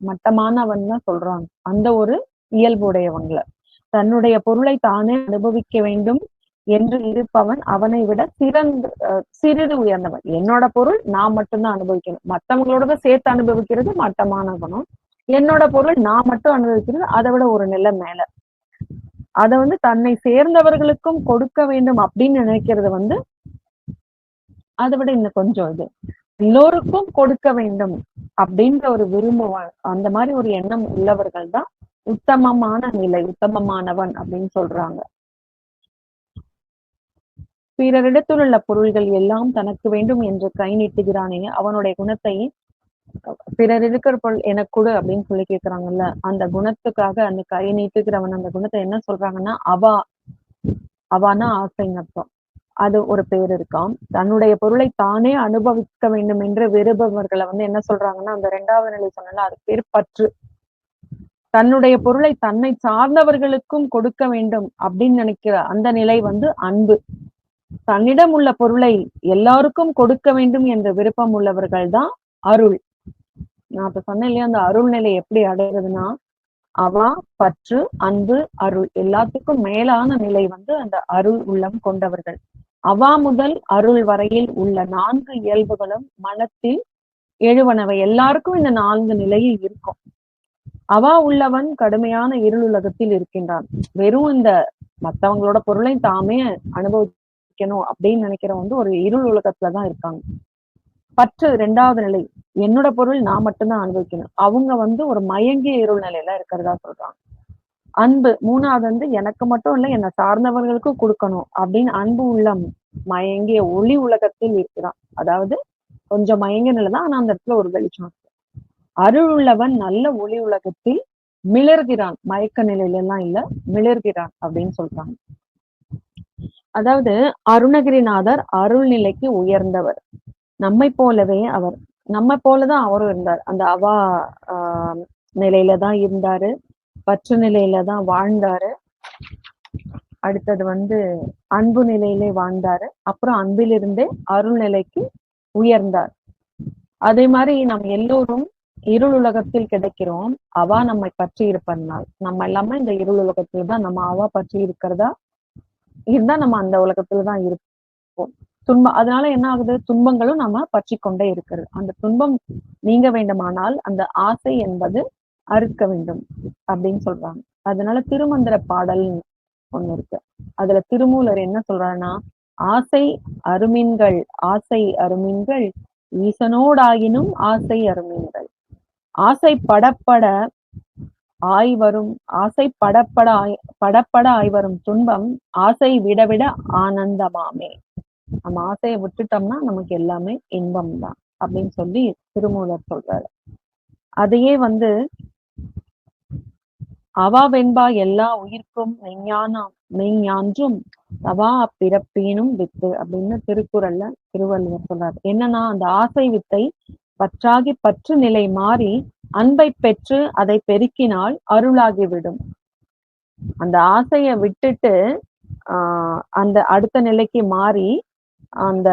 மட்டமானவன் தான் சொல்றாங்க. அந்த ஒரு இயல்புடையவங்கள தன்னுடைய பொருளை தானே அனுபவிக்க வேண்டும் என்று இருப்பவன் அவனை விட சிறிது உயர்ந்தவன். என்னோட பொருள் நான் மட்டும்தான் அனுபவிக்கணும், மற்றவங்களோட சேர்த்து அனுபவிக்கிறது மட்டமானவனும், என்னோட பொருள் நான் மட்டும் அனுபவிக்கிறது அதை விட ஒரு நிலை மேல. அதை வந்து தன்னை சேர்ந்தவர்களுக்கும் கொடுக்க வேண்டும் அப்படின்னு நினைக்கிறது வந்து அதை விட இன்னும் கொஞ்சம் இது எல்லோருக்கும் கொடுக்க வேண்டும் அப்படின்ற ஒரு விரும்புவான். அந்த மாதிரி ஒரு எண்ணம் உள்ளவர்கள் தான் உத்தமமான நிலை, உத்தமமானவன் அப்படின்னு சொல்றாங்க. பிறரிடத்தில் உள்ள பொருள்கள் எல்லாம் தனக்கு வேண்டும் என்று கை நீட்டுகிறானே அவனுடைய குணத்தை பிறர் இருக்கிற பொருள் எனக்கு கொடு அப்படின்னு சொல்லி கேட்கிறாங்கல்ல, அந்த குணத்துக்காக அந்த கை நீட்டுகிறவன் அந்த குணத்தை என்ன சொல்றாங்கன்னா அவானா ஆசைன்னு அர்த்தம். அது ஒரு பேர் இருக்காம். தன்னுடைய பொருளை தானே அனுபவிக்க வேண்டும் என்று விரும்புபவர்களை வந்து என்ன சொல்றாங்கன்னா, அந்த 2வது நிலை சொன்னால அது பேர் பற்று. தன்னுடைய பொருளை தன்னை சார்ந்தவர்களுக்கும் கொடுக்க வேண்டும் அப்படின்னு நினைக்கிற அந்த நிலை வந்து அன்பு. தன்னிடம் உள்ள பொருளை எல்லாருக்கும் கொடுக்க வேண்டும் என்ற விருப்பம் உள்ளவர்கள் தான் அருள். நான் இப்ப சொன்னேன் இல்லையா, அந்த அருள் நிலை எப்படி அடைகிறதுனா அவா, பற்று, அன்பு, அருள் எல்லாத்துக்கும் மேலான நிலை வந்து அந்த அருள் உள்ளம் கொண்டவர்கள். அவா முதல் அருள் வரையில் உள்ள 4 இயல்புகளும் மனத்தில் எழுவனவை. எல்லாருக்கும் இந்த 4 நிலையில் இருக்கும். அவா உள்ளவன் கடுமையான இருள் உலகத்தில் இருக்கின்றான். வெறும் இந்த மற்றவங்களோட பொருளை தாமே அனுபவிக்கணும் அப்படின்னு நினைக்கிறவங்க வந்து ஒரு இருள் உலகத்துலதான் இருக்காங்க. பற்று 2வது நிலை, என்னோட பொருள் நான் மட்டும்தான் அனுபவிக்கணும், அவங்க வந்து ஒரு மயங்கிய இருள் நிலையில இருக்கிறதா சொல்றாங்க. அன்பு 3வது வந்து எனக்கு மட்டும் இல்லை என்னை சார்ந்தவர்களுக்கும் கொடுக்கணும் அப்படின்னு அன்பு உள்ளம் மயங்கிய ஒளி உலகத்தில் இருக்கிறான். அதாவது கொஞ்சம் மயங்கிய நிலைதான், ஆனா அந்த இடத்துல ஒரு வெளிச்சம் இருக்கு. அருள் உள்ளவன் நல்ல ஒளி உலகத்தில் மிளர்கிறான், மயக்க நிலையில எல்லாம் இல்ல, மிளர்கிறான் அப்படின்னு சொல்றாங்க. அதாவது அருணகிரிநாதர் அருள் நிலைக்கு உயர்ந்தவர். நம்மை போலதான் அவரும் இருந்தார். அந்த அவா நிலையில தான் இருந்தாரு, பற்று நிலையில தான் வாழ்ந்தாரு. அடுத்தது வந்து அன்பு நிலையிலே வாழ்ந்தாரு. அப்புறம் அன்பிலிருந்தே அருள் நிலைக்கு உயர்ந்தார். அதே மாதிரி நம்ம எல்லோரும் இருள் உலகத்தில் கிடைக்கிறோம். அவா நம்மை பற்றி இருப்பதனால் நம்ம எல்லாமே இந்த இருள் உலகத்தில் தான் நம்ம அவா பற்றி இருக்கிறதா இருந்தா நம்ம அந்த உலகத்துலதான் இருப்போம். அதனால என்ன ஆகுது, துன்பங்களும் நம்ம பற்றி கொண்டே இருக்கிறது. அந்த துன்பம் நீங்க வேண்டுமானால் அந்த ஆசை என்பது அறுக்க வேண்டும் அப்படின்னு சொல்றாங்க. அதனால திருமந்திர பாடல் ஒண்ணு இருக்கு. அதுல திருமூலர் என்ன சொல்றாருன்னா, ஆசை அருமின்கள் ஆசை அருமின்கள் ஈசனோடாயினும் ஆசை அருமின்கள். ஆசை படப்பட ஆய்வரும் ஆசை படப்பட ஆய்வரும் துன்பம் ஆசை விடவிட ஆனந்தமாமே. நம்ம ஆசையை விட்டுட்டோம்னா நமக்கு எல்லாமே இன்பம் தான் அப்படின்னு சொல்லி திருமூலர் சொல்றாரு. அதையே வந்து அவாவென்பா எல்லா உயிர்க்கும் மெய்ஞான்றும் தவா பிறப்பீனும் வித்து அப்படின்னு திருக்குறள்ல திருவள்ளுவர் சொல்றாரு. என்னன்னா அந்த ஆசை வித்தை பற்றாகி பற்று நிலை மாறி அன்பை பெற்று அதை பெருக்கினால் அருளாகிவிடும். அந்த ஆசையை விட்டுட்டு அந்த அடுத்த நிலைக்கு மாறி அந்த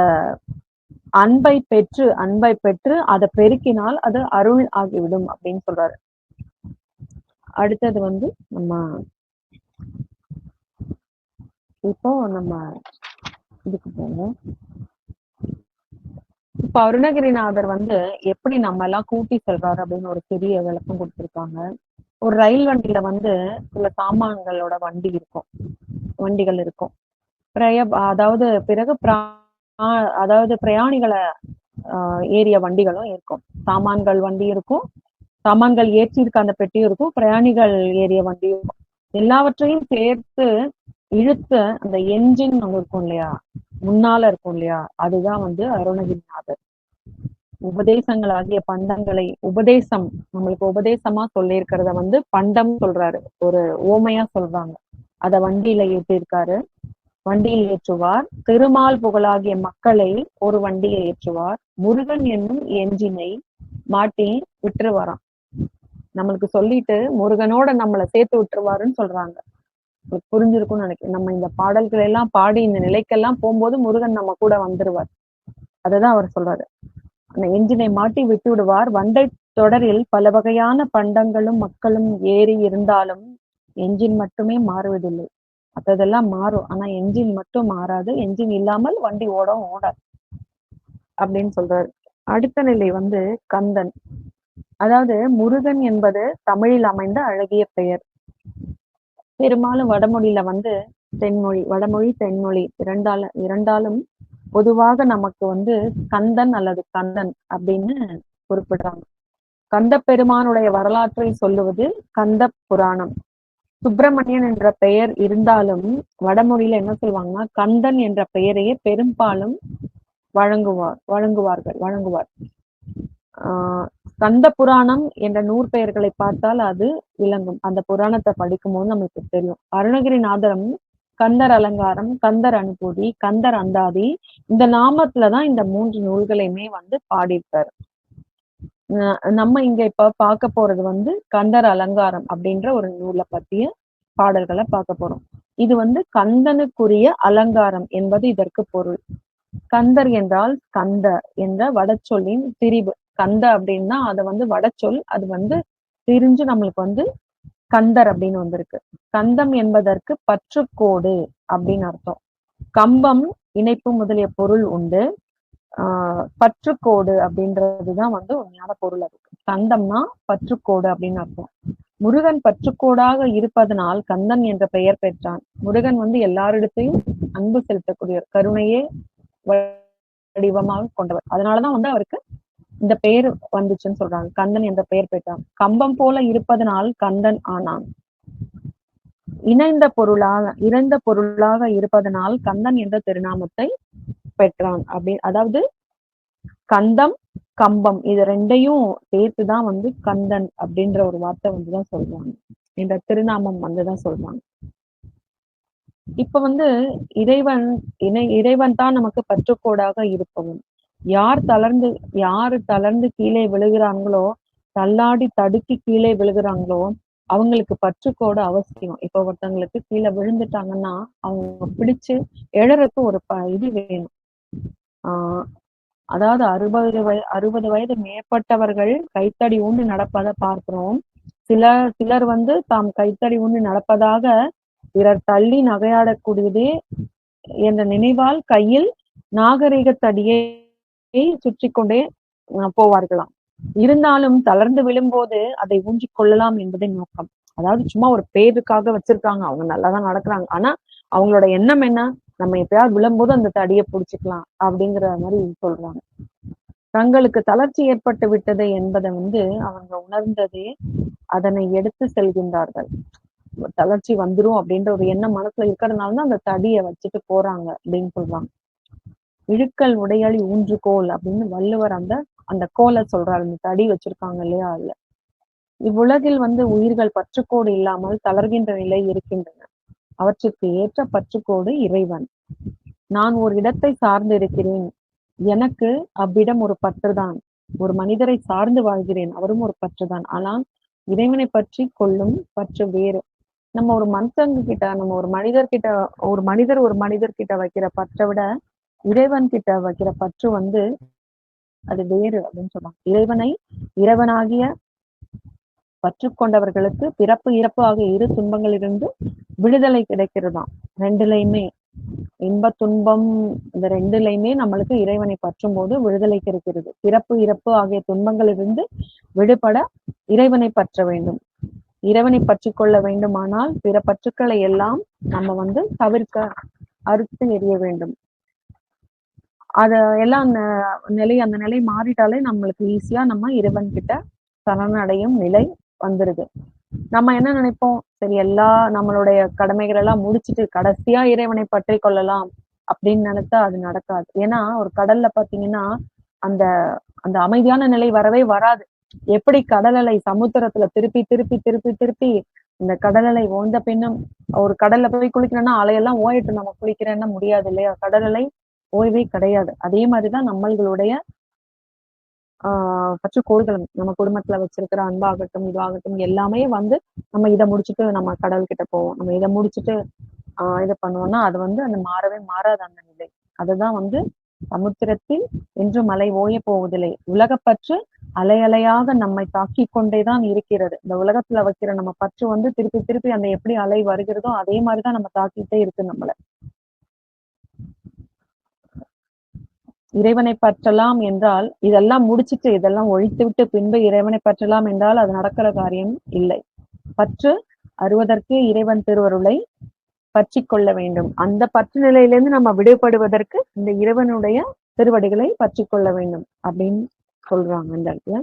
அன்பை பெற்று அதை பெருக்கினால் அது அருள் ஆகிவிடும் அப்படின்னு சொல்றாரு. அடுத்தது வந்து இப்போ நம்ம இதுக்கு போவோம். இப்ப அருணகிரிநாதர் வந்து எப்படி நம்ம எல்லாம் கூட்டி செல்றாரு அப்படின்னு ஒரு பெரிய விளக்கம் கொடுத்திருக்காங்க. ஒரு ரயில் வண்டியில வந்து சில சாமான்களோட வண்டிகள் இருக்கும். அதாவது பிறகு அதாவது பிரயாணிகளை ஏறிய வண்டிகளும் இருக்கும். சாமான்கள் வண்டி இருக்கும், சாமான்கள் ஏற்றி இருக்க அந்த பெட்டியும் இருக்கும், பிரயாணிகள் ஏறிய வண்டியும் இருக்கும். எல்லாவற்றையும் சேர்த்து இழுத்த அந்த என்ஜின் ஒன்று இருக்கும் இல்லையா, முன்னால இருக்கும் இல்லையா, அதுதான் வந்து அருணகிரிநாதர். உபதேசங்கள் ஆகிய பண்டங்களை நம்மளுக்கு உபதேசமா சொல்லி இருக்கிறத வந்து பண்டம் சொல்றாரு, ஒரு ஓமையா சொல்றாங்க. அத வண்டியில ஏற்றிருக்காரு. வண்டியில் ஏற்றுவார். திருமால் புகழாகிய மக்களை ஒரு வண்டியை ஏற்றுவார். முருகன் என்னும் என்ஜினை மாட்டி விட்டுருவாராம். நம்மளுக்கு சொல்லிட்டு முருகனோட நம்மளை சேர்த்து விட்டுருவாருன்னு சொல்றாங்க. புரிஞ்சிருக்கும்னு நினைக்கிறேன். நம்ம இந்த பாடல்கள் எல்லாம் பாடி இந்த நிலைக்கெல்லாம் போகும்போது முருகன் நம்ம கூட வந்துருவார். அததான் அவர் சொல்றாரு. அந்த என்ஜினை மாட்டி விட்டு விடுவார். வண்டை தொடரில் பல வகையான பண்டங்களும் மக்களும் ஏறி இருந்தாலும் என்ஜின் மட்டுமே மாறுவதில்லை. மற்றதெல்லாம் மாறும், ஆனா என்ஜின் மட்டும் மாறாது. என்ஜின் இல்லாமல் வண்டி ஓடாது அப்படின்னு சொல்றாரு. அடுத்த நிலை வந்து கந்தன். அதாவது முருகன் என்பது தமிழில் அமைந்த அழகிய பெயர். பெரும்பாலும் வடமொழியில வந்து வடமொழி தென்மொழி இரண்டாலும் பொதுவாக நமக்கு வந்து கந்தன் அல்லது கந்தன் அப்படின்னு குறிப்பிடுறாங்க. கந்த பெருமானுடைய வரலாற்றை சொல்லுவது கந்த புராணம். சுப்பிரமணியன் என்ற பெயர் இருந்தாலும் வடமொழியில என்ன சொல்லுவாங்கன்னா கந்தன் என்ற பெயரையே பெரும்பாலும் வழங்குவார். கந்த புராணம் என்ற நூற்பெயர்களை பார்த்தால் அது விளங்கும். அந்த புராணத்தை படிக்கும்போது நமக்கு தெரியும். அருணகிரிநாதரும் கந்தர் அலங்காரம், கந்தர் அனுபூதி, கந்தர் அந்தாதி, இந்த நாமத்துலதான் இந்த 3 நூல்களையுமே வந்து பாடியிருக்காரு. நம்ம இங்க இப்ப பார்க்க போறது வந்து கந்தர் அலங்காரம் அப்படின்ற ஒரு நூலை பற்றிய பாடல்களை பார்க்க போறோம். இது வந்து கந்தனுக்குரிய அலங்காரம் என்பது இதற்கு பொருள். கந்தர் என்றால் கந்த என்ற வடச்சொல்லின் திரிவு. கந்த அப்படின்னா அதை வந்து வடச்சொல், அது வந்து திரிஞ்சு நம்மளுக்கு வந்து கந்தர் அப்படின்னு வந்திருக்கு. கந்தம் என்பதற்கு பற்றுக்கோடு அப்படின்னு அர்த்தம். கம்பம் இணைப்பு முதலிய பொருள் உண்டு. பற்றுக்கோடு அப்படின்றதுதான் வந்து உண்மையான பொருள். அதுக்கு கந்தம்னா பற்றுக்கோடு அப்படின்னு அர்த்தம். முருகன் பற்றுக்கோடாக இருப்பதனால் கந்தன் என்ற பெயர் பெற்றான். முருகன் வந்து எல்லாரிடத்தையும் அன்பு செலுத்தக்கூடிய கருணையே வடிவமாக கொண்டவர். அதனாலதான் வந்து அவருக்கு இந்த பெயர் வந்துச்சுன்னு சொல்றாங்க. கந்தன் என்ற பெயர் பெற்றான். கம்பம் போல இருப்பதனால் கந்தன் ஆனான். இணைந்த பொருளாக இருப்பதனால் கந்தன் என்ற திருநாமத்தை பெற்றான். அதாவது கந்தம் கம்பம் இது ரெண்டையும் சேர்த்துதான் வந்து கந்தன் அப்படின்ற ஒரு வார்த்தை வந்துதான் சொல்றாங்க. என்ற திருநாமம் வந்துதான் சொல்றாங்க. இப்ப வந்து இறைவன் தான் நமக்கு பற்றுக்கோடாக இருப்பவன். யாரு தளர்ந்து கீழே விழுகிறாங்களோ, தள்ளாடி தடுக்கி கீழே விழுகிறாங்களோ அவங்களுக்கு பற்றுக்கோடு அவசியம். இப்ப ஒருத்தவங்களுக்கு கீழே விழுந்துட்டாங்கன்னா அவங்க பிடிச்சு எழறதுக்கு ஒரு இது வேணும். அதாவது 60 வயது மேற்பட்டவர்கள் கைத்தடி ஊன்றி நடப்பதை பார்க்கிறோம். சிலர் வந்து தாம் கைத்தடி ஊன்றி நடப்பதாக பிறர் தள்ளி நகையாடக்கூடியதே என்ற நினைவால் கையில் நாகரிகத்தடியை சுற்றி கொண்டே போவார்களாம். இருந்தாலும் தளர்ந்து விழும்போது அதை ஊன்றிக் கொள்ளலாம் என்பதே நோக்கம். அதாவது சும்மா ஒரு பேருக்காக வச்சிருக்காங்க, அவங்க நல்லாதான் நடக்கிறாங்க. ஆனா அவங்களோட எண்ணம் என்ன, நம்ம எப்பயாவது விழும்போது அந்த தடியை பிடிச்சிக்கலாம் அப்படிங்கிற மாதிரி சொல்றாங்க. தங்களுக்கு தளர்ச்சி ஏற்பட்டு விட்டது என்பதை அவங்க உணர்ந்ததே அதனை எடுத்து செல்கின்றார்கள். தளர்ச்சி வந்துரும் அப்படின்ற ஒரு எண்ணம் மனசுல இருக்கிறதுனாலதான் அந்த தடியை வச்சுட்டு போறாங்க அப்படின்னு சொல்றாங்க. இழுக்கல் உடையாளி ஊன்றுகோல் அப்படின்னு வள்ளுவர் அந்த அந்த கோலை சொல்றாரு. அந்த தடி வச்சிருக்காங்க இல்லையா, அதுல இவ்வுலகில் உயிர்கள் பற்றுக்கோடு இல்லாமல் தளர்கின்ற நிலை இருக்கின்றன. அவற்றுக்கு ஏற்ற பற்றுக்கோடு இறைவன். நான் ஒரு இடத்தை சார்ந்து இருக்கிறேன், எனக்கு அவ்விடம் ஒரு பற்றுதான். ஒரு மனிதரை சார்ந்து வாழ்கிறேன், அவரும் ஒரு பற்றுதான். ஆனால் இறைவனை பற்றி கொள்ளும் பற்று வேறு. நம்ம ஒரு மனுஷங்க கிட்ட, நம்ம ஒரு மனிதர்கிட்ட, ஒரு மனிதர்கிட்ட வைக்கிற பற்றை விட இறைவன் கிட்ட வைக்கிற பற்று அது வேறு அப்படின்னு சொல்றாங்க. இறைவனை இறைவனாகிய பற்று கொண்டவர்களுக்கு பிறப்பு இறப்பு ஆகிய இரு துன்பங்களிலிருந்து விடுதலை கிடைக்கிறதாம். ரெண்டுலையுமே இன்ப துன்பம், இந்த ரெண்டுலையுமே நம்மளுக்கு இறைவனை பற்றும் போது விடுதலை கிடைக்கிறது. பிறப்பு இறப்பு ஆகிய துன்பங்களிலிருந்து விடுபட இறைவனை பற்ற வேண்டும். இறைவனை பற்றி கொள்ள வேண்டுமானால் பிற பற்றுக்களை எல்லாம் நம்ம தவிர்க்க, அறுத்து எறிய வேண்டும். அத எல்லாம் அந்த நிலை மாறிட்டாலே நம்மளுக்கு ஈஸியா நம்ம இறைவன் கிட்ட சரணடையும் நிலை வந்துருது. நம்ம என்ன நினைப்போம், சரி எல்லா நம்மளுடைய கடமைகள் எல்லாம் முடிச்சுட்டு கடைசியா இறைவனை பற்றி கொள்ளலாம் அப்படின்னு நினைச்சா அது நடக்காது. ஏன்னா ஒரு கடல்ல பாத்தீங்கன்னா அந்த அந்த அமைதியான நிலை வரவே வராது. எப்படி கடல் அலை சமுத்திரத்துல திருப்பி திருப்பி திருப்பி திருப்பி இந்த கடல் அலை ஓய்ந்த பின்னும், ஒரு கடல்ல போய் குளிக்கிறோம்னா அலையெல்லாம் ஓயிட்டு நம்ம குளிக்கிறேன்னா முடியாது இல்லையா, கடல் அலை ஓய்வே கிடையாது. அதே மாதிரிதான் நம்மளுடைய பற்றுக்கோள்கள், நம்ம குடும்பத்துல வச்சிருக்கிற அன்பாகட்டும் இதுவாகட்டும் எல்லாமே நம்ம இதை முடிச்சுட்டு நம்ம கடல் கிட்ட போவோம், நம்ம இதை முடிச்சுட்டு இதை பண்ணுவோம்னா அது அந்த மாறவே மாறாது அந்த நிலை. அதுதான் சமுத்திரத்தில் என்று மலை ஓய போவதில்லை. உலகப்பற்று அலை அலையாக நம்மை தாக்கி கொண்டேதான் இருக்கிறது. இந்த உலகத்துல வைக்கிற நம்ம பற்று திருப்பி திருப்பி அந்த எப்படி அலை வருகிறதோ அதே மாதிரிதான் நம்ம தாக்கிட்டே இருக்கு நம்மள. இறைவனை பற்றலாம் என்றால் இதெல்லாம் முடிச்சுட்டு இதெல்லாம் ஒழித்து விட்டு பின்பு இறைவனை பற்றலாம் என்றால் அது நடக்கிற காரியம் இல்லை. பற்று அறுவதற்கு இறைவன் திருவருளை பற்றி கொள்ள வேண்டும். அந்த பற்று நிலையிலிருந்து நம்ம விடுபடுவதற்கு இந்த இறைவனுடைய திருவடிகளை பற்றி கொள்ள வேண்டும் அப்படின்னு சொல்றாங்க இந்த இடத்துல.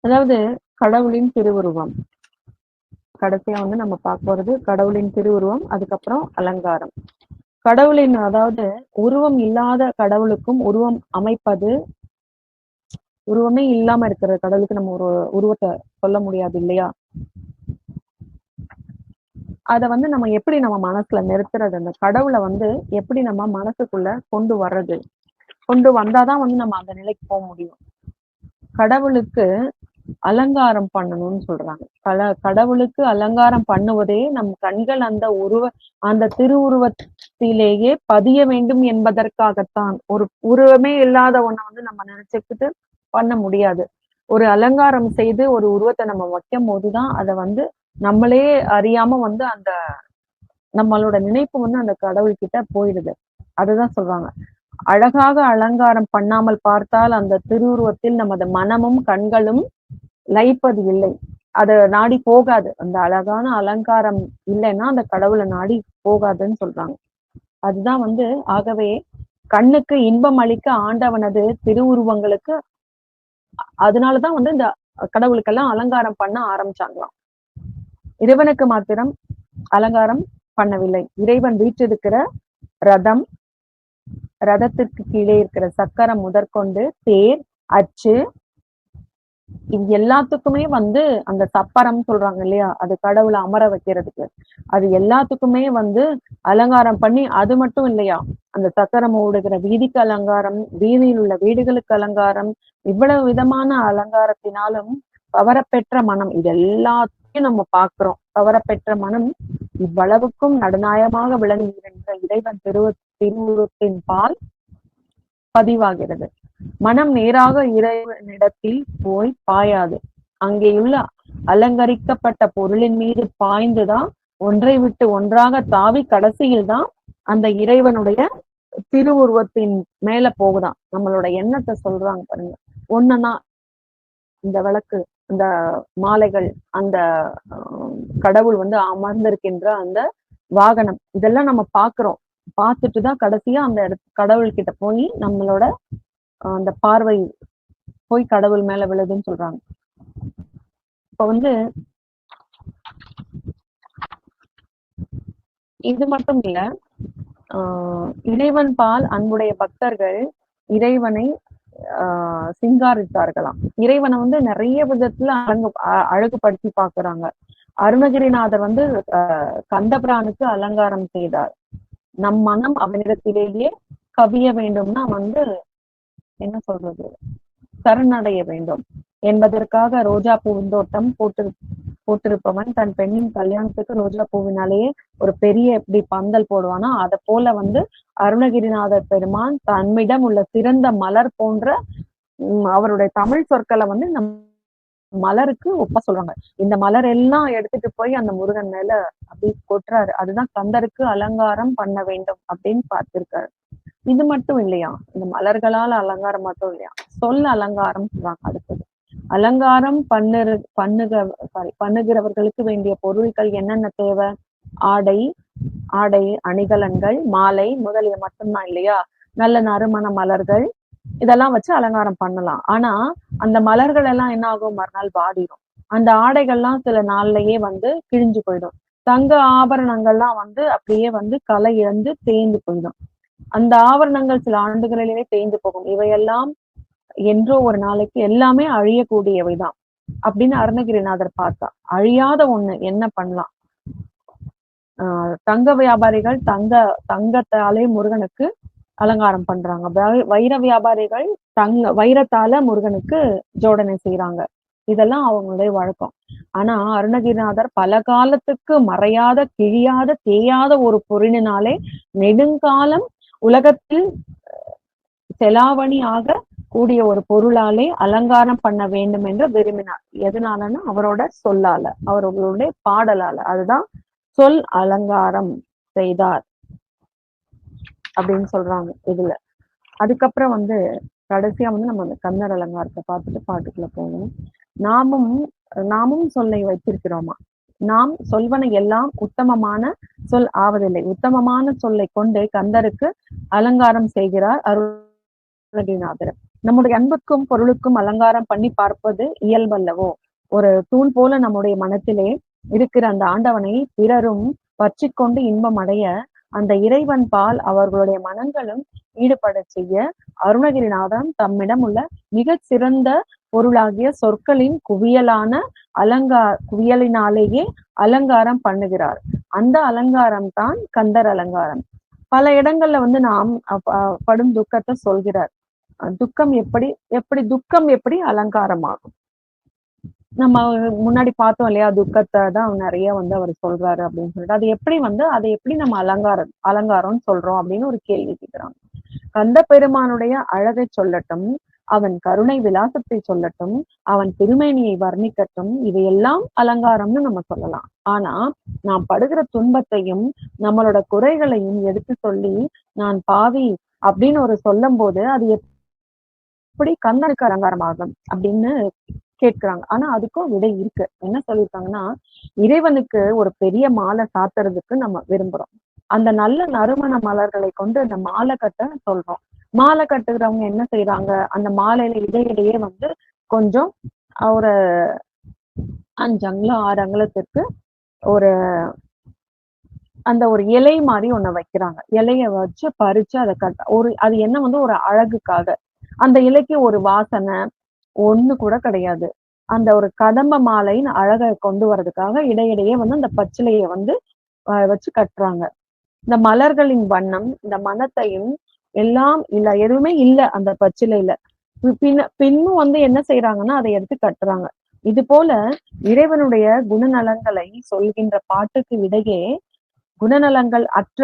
அதாவது கடவுளின் திருவுருவம் கடைசியா நம்ம பார்க்க போறது கடவுளின் திருவுருவம், அதுக்கப்புறம் அலங்காரம். கடவுளின் அதாவது உருவம் இல்லாத கடவுளுக்கும் உருவம் அமைப்பது, உருவமே இல்லாம இருக்கிற கடவுளுக்கு நம்ம ஒரு உருவத்தை சொல்ல முடியாது இல்லையா. அத நம்ம எப்படி நம்ம மனசுல நிறுத்துறது, அந்த கடவுளை எப்படி நம்ம மனசுக்குள்ள கொண்டு வர்றது, கொண்டு வந்தாதான் நம்ம அந்த நிலைக்கு போக முடியும். கடவுளுக்கு அலங்காரம் பண்ணணும்னு சொல்றாங்க. கடவுளுக்கு அலங்காரம் பண்ணுவதே நம் கண்கள் அந்த திருவுருவத்திலேயே பதிய வேண்டும் என்பதற்காகத்தான். ஒரு உருவமே இல்லாத ஒண்ண நம்ம நினைச்சுக்கிட்டு பண்ண முடியாது. ஒரு அலங்காரம் செய்து ஒரு உருவத்தை நம்ம வைக்கும் போதுதான் அதை நம்மளே அறியாம அந்த நம்மளோட நினைப்பு அந்த கடவுள்கிட்ட போயிடுது. அதுதான் சொல்றாங்க, அழகாக அலங்காரம் பண்ணாமல் பார்த்தால் அந்த திருவுருவத்தில் நமது மனமும் கண்களும் லயிப்பது இல்லை, அது நாடி போகாது. அந்த அழகான அலங்காரம் இல்லைன்னா அந்த கடவுளை நாடி போகாதுன்னு சொல்றாங்க. அதுதான் ஆகவே கண்ணுக்கு இன்பம் அளிக்க ஆண்டவனது திருவுருவங்களுக்கு, அதனாலதான் இந்த கடவுளுக்கெல்லாம் அலங்காரம் பண்ண ஆரம்பிச்சாங்களாம். இறைவனுக்கு மாத்திரம் அலங்காரம் பண்ணவில்லை. இறைவன் வீற்றிருக்கிற ரதம், ரதத்திற்கு கீழே இருக்கிற சக்கரம் முதற்கொண்டு தேர், அச்சு, இது எல்லாத்துக்குமே அந்த சப்பரம் சொல்றாங்க இல்லையா, அது கடவுளை அமர வைக்கிறதுக்கு, அது எல்லாத்துக்குமே அலங்காரம் பண்ணி, அது மட்டும் இல்லையா அந்த சக்கரம் ஓடுகிற வீதிக்கு அலங்காரம், வீதியில் உள்ள வீடுகளுக்கு அலங்காரம், இவ்வளவு விதமான அலங்காரத்தினாலும் பவரப்பெற்ற மனம், இது எல்லாத்தையும் நம்ம பார்க்கிறோம். பவரப்பெற்ற மனம் இவ்வளவுக்கும் நடுநாயமாக விளங்குகின்ற இறைவன் திருவுருவத்தின் பால் பதிவாகிறது. மனம் நேராக இறைவனிடத்தில் போய் பாயாது, அங்கேயுள்ள அலங்கரிக்கப்பட்ட பொருளின் மீது பாய்ந்துதான் ஒன்றை விட்டு ஒன்றாக தாவி கடைசியில் தான் அந்த இறைவனுடைய திருவுருவத்தின் மேல போகுதாம். நம்மளோட எண்ணத்தை சொல்றாங்க பாருங்க. ஒண்ணுன்னா இந்த விளக்கு, இந்த மாலைகள், அந்த கடவுள் வந்து அமர்ந்திருக்கின்ற அந்த வாகனம், இதெல்லாம் நம்ம பாக்குறோம். பார்த்துட்டு தான் கடைசியா அந்த கடவுள் கிட்ட போய் நம்மளோட அந்த பார்வை போய் கடவுள் மேல விழுதுன்னு சொல்றாங்க. இப்ப வந்து இது மட்டும் இல்ல, இறைவன் பால் அன்புடைய பக்தர்கள் இறைவனை சிங்காரித்தார்களாம். இறைவனை வந்து நிறைய விதத்துல அழகுபடுத்தி பாக்குறாங்க. அருணகிரிநாதர் வந்து கந்தபிரானுக்கு அலங்காரம் செய்தார். நம் மனம் அவனிடத்திலேயே கவிய வேண்டும்னா வந்து என்ன சொல்றது, சரணடைய வேண்டும் என்பதற்காக ரோஜா பூந்தோட்டம் போட்டிருப்பவன் தன் பெண்ணின் கல்யாணத்துக்கு ரோஜா பூவினாலேயே ஒரு பெரிய எப்படி பந்தல் போடுவானோ அதை போல வந்து அருணகிரிநாதர் பெருமான் தம்மிடம் உள்ள சிறந்த மலர் போன்ற அவருடைய தமிழ் சொற்களை வந்து நம் மலருக்கு ஒப்ப சொல்றாங்க. இந்த மலர் எல்லாம் எடுத்துட்டு போய் அந்த முருகன் மேல அப்படி கொட்டுறாரு. அதுதான் கந்தருக்கு அலங்காரம் பண்ண வேண்டும் அப்படின்னு பார்த்திருக்காரு. இது மட்டும் இல்லையா, இந்த மலர்களால் அலங்காரம் மட்டும் இல்லையா, சொல் அலங்காரம் சொல்றாங்க. அடுத்தது அலங்காரம் பண்ணுகிறவர்களுக்கு வேண்டிய பொருட்கள் என்னென்ன தேவை? ஆடை அணிகலன்கள், மாலை முதலிய மட்டும்தான் இல்லையா. நல்ல நறுமண மலர்கள் இதெல்லாம் வச்சு அலங்காரம் பண்ணலாம். ஆனா அந்த மலர்கள் எல்லாம் என்ன ஆகும், மறுநாள் வாடிடும். அந்த ஆடைகள்லாம் சில நாள்லயே வந்து கிழிஞ்சு போயிடும். தங்க ஆபரணங்கள்லாம் வந்து அப்படியே வந்து கலை இழந்து தேய்ந்து போயிடும். அந்த ஆவரணங்கள் சில ஆண்டுகளிலேயே தேய்ந்து போகும். இவையெல்லாம் என்றோ ஒரு நாளைக்கு எல்லாமே அழியக்கூடியவைதான் அப்படின்னு அருணகிரிநாதர் பார்த்தா. அழியாத ஒண்ணு என்ன பண்ணலாம்? தங்க வியாபாரிகள் தங்கத்தாலே முருகனுக்கு அலங்காரம் பண்றாங்க. வைர வியாபாரிகள் வைரத்தால முருகனுக்கு ஜோடனை செய்யறாங்க. இதெல்லாம் அவங்களுடைய வழக்கம். ஆனா அருணகிரிநாதர் பல காலத்துக்கு மறையாத, கிழியாத, தேயாத ஒரு பொருளினாலே நெடுங்காலம் உலகத்தில் செலாவணியாக கூடிய ஒரு பொருளாலே அலங்காரம் பண்ண வேண்டும் என்று விரும்பினார். எதனாலன்னா அவரோட சொல்லால, அவர்களுடைய பாடலால. அதுதான் சொல் அலங்காரம் செய்தார் அப்படின்னு சொல்றாங்க இதுல. அதுக்கப்புறம் வந்து கடைசியா வந்து நம்ம அந்த கந்தர் அலங்காரத்தை பார்த்துட்டு பாட்டுக்குள்ள போகணும். நாமும் சொல்லை வைத்திருக்கிறோமா? நாம் சொல்வன எல்லாம் உத்தமமான சொல் ஆவதில்லை. உத்தமமான சொல்லை கொண்டு கந்தருக்கு அலங்காரம் செய்கிறார் அருணகிரிநாதர். நம்முடைய அன்புக்கும் பொருளுக்கும் அலங்காரம் பண்ணி பார்ப்பது இயல்பல்லவோ. ஒரு தூண் போல நம்முடைய மனத்திலே இருக்கிற அந்த ஆண்டவனை பிறரும் பற்றி கொண்டு இன்பம் அடைய அந்த இறைவன் பால் அவர்களுடைய மனங்களும் ஈடுபட செய்ய அருணகிரிநாதன் தம்மிடம் உள்ள மிக சிறந்த பொருளாகிய சொற்களின் குவியலினாலேயே அலங்காரம் பண்ணுகிறார். அந்த அலங்காரம் தான் கந்தர் அலங்காரம். பல இடங்கள்ல வந்து நாம் படும் துக்கத்தை சொல்கிறார். துக்கம் எப்படி அலங்காரமாகும்? நம்ம முன்னாடி பார்த்தோம் இல்லையா, துக்கத்தை தான் நிறைய வந்து அவர் சொல்றாரு அப்படின்னு சொல்லிட்டு, அதை எப்படி நம்ம அலங்காரம்னு சொல்றோம் அப்படின்னு ஒரு கேள்வி கேட்கிறாங்க. கந்த பெருமானுடைய அழகை சொல்லட்டும், அவன் கருணை விலாசத்தை சொல்லட்டும், அவன் திருமேனியை வர்ணிக்கட்டும், இவையெல்லாம் அலங்காரம்னு நம்ம சொல்லலாம். ஆனா நாம் படுகிற துன்பத்தையும் நம்மளோட குறைகளையும் எடுத்து சொல்லி நான் பாவி அப்படின்னு ஒரு சொல்லும் போது அது எப்படி கந்தனுக்கு அலங்காரமாகும் அப்படின்னு கேட்கிறாங்க. ஆனா அதுக்கும் விடை இருக்கு. என்ன சொல்லியிருக்காங்கன்னா, இறைவனுக்கு ஒரு பெரிய மாலை சாத்துறதுக்கு நம்ம விரும்புறோம். அந்த நல்ல நறுமண மலர்களை கொண்டு அந்த மாலை கட்ட சொல்றோம். மாலை கட்டுகிறவங்க என்ன செய்யறாங்க, அந்த மாலையில இடையிடையே வந்து கொஞ்சம் ஒரு 5 அங்குலம் 6 அங்குலத்திற்கு ஒரு அந்த ஒரு இலை மாதிரி ஒண்ணு வைக்கிறாங்க. இலைய வச்சு பறிச்சு அதை அது என்ன வந்து ஒரு அழகுக்காக. அந்த இலைக்கு ஒரு வாசனை ஒண்ணு கூட கிடையாது. அந்த ஒரு கதம்ப மாலையின் அழகை கொண்டு வர்றதுக்காக இடையிடையே வந்து அந்த பச்சிலைய வந்து வச்சு கட்டுறாங்க. இந்த மலர்களின் வண்ணம், இந்த மனத்தையும் எல்லாம் இல்ல, எதுவுமே இல்ல அந்த பச்சிலையில. பின்னும் வந்து என்ன செய்யறாங்கன்னா அதை எடுத்து கட்டுறாங்க. இது போல இறைவனுடைய குணநலங்களை சொல்கின்ற பாட்டுக்கு இடையே குணநலங்கள் அற்ற,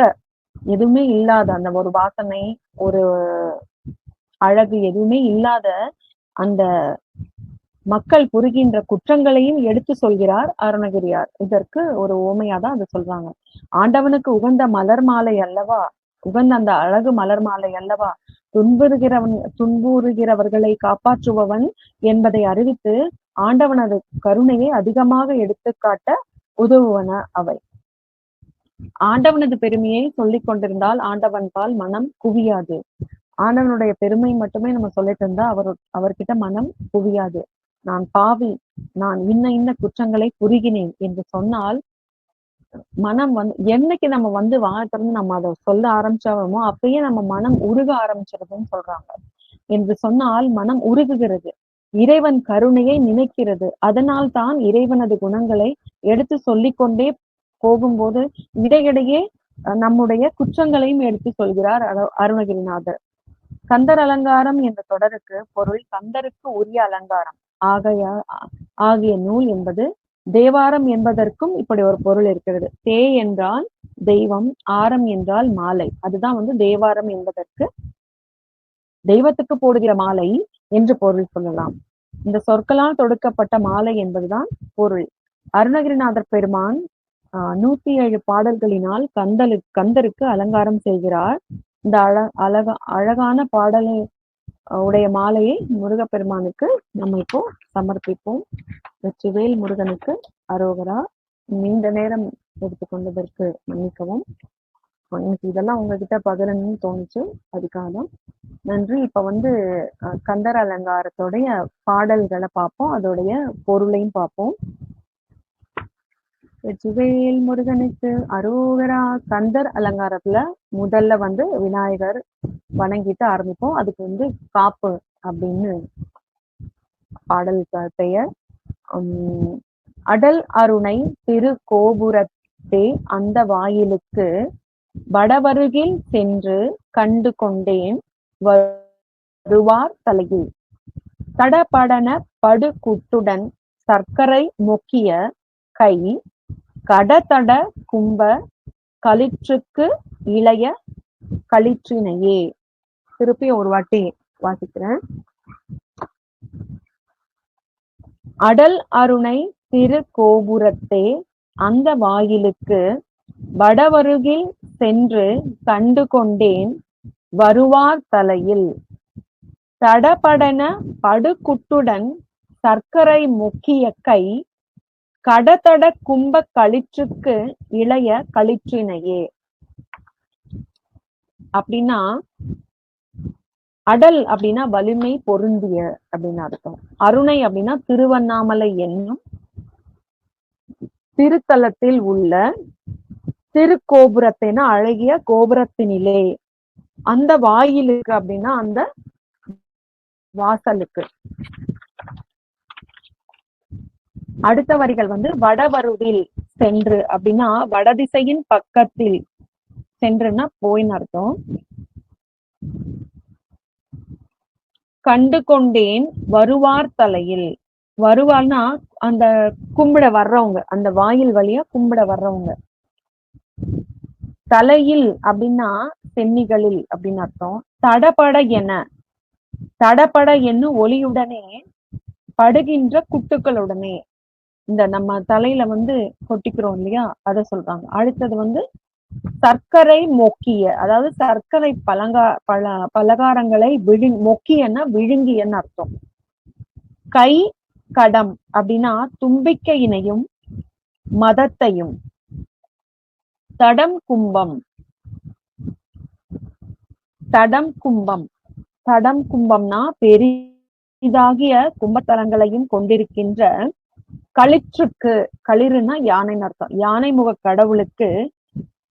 எதுவுமே இல்லாத, அந்த ஒரு வாசனை, ஒரு அழகு எதுவுமே இல்லாத அந்த மக்கள் புரிகின்ற குற்றங்களையும் எடுத்து சொல்கிறார் அருணகிரியார். இதற்கு ஒரு உவமையாதான் அதை சொல்றாங்க. ஆண்டவனுக்கு உகந்த மலர் மாலை அல்லவா, உகந்த அந்த அழகு மலர் மாலை அல்லவா, துன்புறுகிறவர்களை காப்பாற்றுபவன் என்பதை அறிவித்து ஆண்டவனது கருணையை அதிகமாக எடுத்துக்காட்ட உதவுவன அவை. ஆண்டவனது பெருமையை சொல்லிக் கொண்டிருந்தால் ஆண்டவன் பால் மனம் குவியாது. ஆண்டவனுடைய பெருமை மட்டுமே நம்ம சொல்லிட்டு இருந்தா அவர்கிட்ட மனம் குவியாது. நான் பாவி, நான் இன்ன குற்றங்களை புரிகினேன் என்று சொன்னால் மனம் என்னைக்கு நம்ம வாயை திறந்து நம்ம அதை சொல்ல ஆரம்பிச்சாவோமோ அப்பயே நம்ம மனம் உருக ஆரம்பிச்சிருதுன்னு சொல்றாங்க. என்று சொன்னால் மனம் உருகுகிறது, இறைவன் கருணையை நினைக்கிறது. அதனால் தான் இறைவனது குணங்களை எடுத்து சொல்லிக்கொண்டே போகும்போது இடையிடையே நம்முடைய குற்றங்களையும் எடுத்து சொல்கிறார் அருணகிரிநாதர். கந்தர் அலங்காரம் என்ற தொடருக்கு பொருள் கந்தருக்கு உரிய அலங்காரம் ஆகிய நூல் என்பது தேவாரம் என்பதற்கும் இப்படி ஒரு பொருள் இருக்கிறது. தே என்றால் தெய்வம், ஆரம் என்றால் மாலை. அதுதான் தேவாரம் என்பதற்கு தெய்வத்துக்கு போடுகிற மாலை என்று பொருள் சொல்லலாம். இந்த சொற்களால் தொடுக்கப்பட்ட மாலை என்பதுதான் பொருள். அருணகிரிநாதர் பெருமான் 107 பாடல்களினால் கந்தருக்கு அலங்காரம் செய்கிறார். இந்த அழகான பாடலை உடைய மாலையை முருகப்பெருமானுக்கு நம்ம இப்போ சமர்ப்பிப்போம். வெற்றிவேல் முருகனுக்கு அரோகரா. நீண்ட நேரம் எடுத்துக்கொண்டதற்கு மன்னிக்கவும். எனக்கு இதெல்லாம் உங்ககிட்ட பகிரணும்னு தோணுச்சு, அதுக்காக தான் நன்றி. இப்ப கந்தர் அலங்காரத்தோடைய பாடல்களை பார்ப்போம், அதோடைய பொருளையும் பார்ப்போம். வெற்றிவேல் முருகனுக்கு அரோகரா. கந்தர் அலங்காரத்துல முதல்ல விநாயகர் வணங்கிட்டு ஆரம்பிப்போம். அதுக்கு காப்பு அப்படின்னு பாடல் பெயர். அடல் அருணை திரு கோபுரத்தே அந்த வாயிலுக்கு வடவருகில் சென்று கண்டு கொண்டேன் வருவார் தலையில். தடபடன படுகுட்டுடன் சர்க்கரை மொக்கிய கை கடதட கும்ப களிற்றுக்கு இளைய களிற்றினையே. திருப்பி ஒரு வாட்டி வாசிக்கிறேன். அடல் அருணை திரு கோபுரத்தே அந்த வாயிலுக்கு வடவருகில் சென்று கண்டு கொண்டேன் வருவார் தலையில். தடபடன படுகுட்டுடன் சர்க்கரை முக்கிய கை கடதட கும்ப களிற்றுக்கு இளைய களிற்றினையே. அப்படின்னா அடல் அப்படின்னா வலிமை பொருந்திய அப்படின்னு அர்த்தம். அருணை அப்படின்னா திருவண்ணாமலை என்னும் திருத்தலத்தில் உள்ள திருக்கோபுரத்தின அழகிய கோபுரத்தினிலே அந்த வாயிலுக்கு அப்படின்னா அந்த வாசலுக்கு. அடுத்த வரிகள் வடவருவில் சென்று அப்படின்னா வடதிசையின் பக்கத்தில் சென்றுன்னா போயின்னு அர்த்தம். கண்டு கொண்டேன் வருவார் தலையில். வருவார்னா அந்த கும்பிட வர்றவங்க, அந்த வாயில் வழியா கும்பிட வர்றவங்க. தலையில் அப்படின்னா சென்னிகளில் அப்படின்னு அர்த்தம். தடபட என, தடபட என்னும் ஒளியுடனே படுகின்ற குட்டுக்களுடனே, இந்த நம்ம தலையில கொட்டிக்கிறோம் இல்லையா, அதை சொல்றாங்க. அடுத்தது சர்க்கரை மொக்கிய, அதாவது சர்க்கரை பலகாரங்களை மொக்கியன்னா விழுங்கியன்னு அர்த்தம். கை கடம் அப்படின்னா தும்பிக்கையினையும் மதத்தையும். தடம் கும்பம், தடம் கும்பம், தடம் கும்பம்னா பெரிதாகிய கும்பத்தலங்களையும் கொண்டிருக்கின்ற களிற்றுக்கு, களிறுனா யானைன்னு அர்த்தம், யானை முக கடவுளுக்கு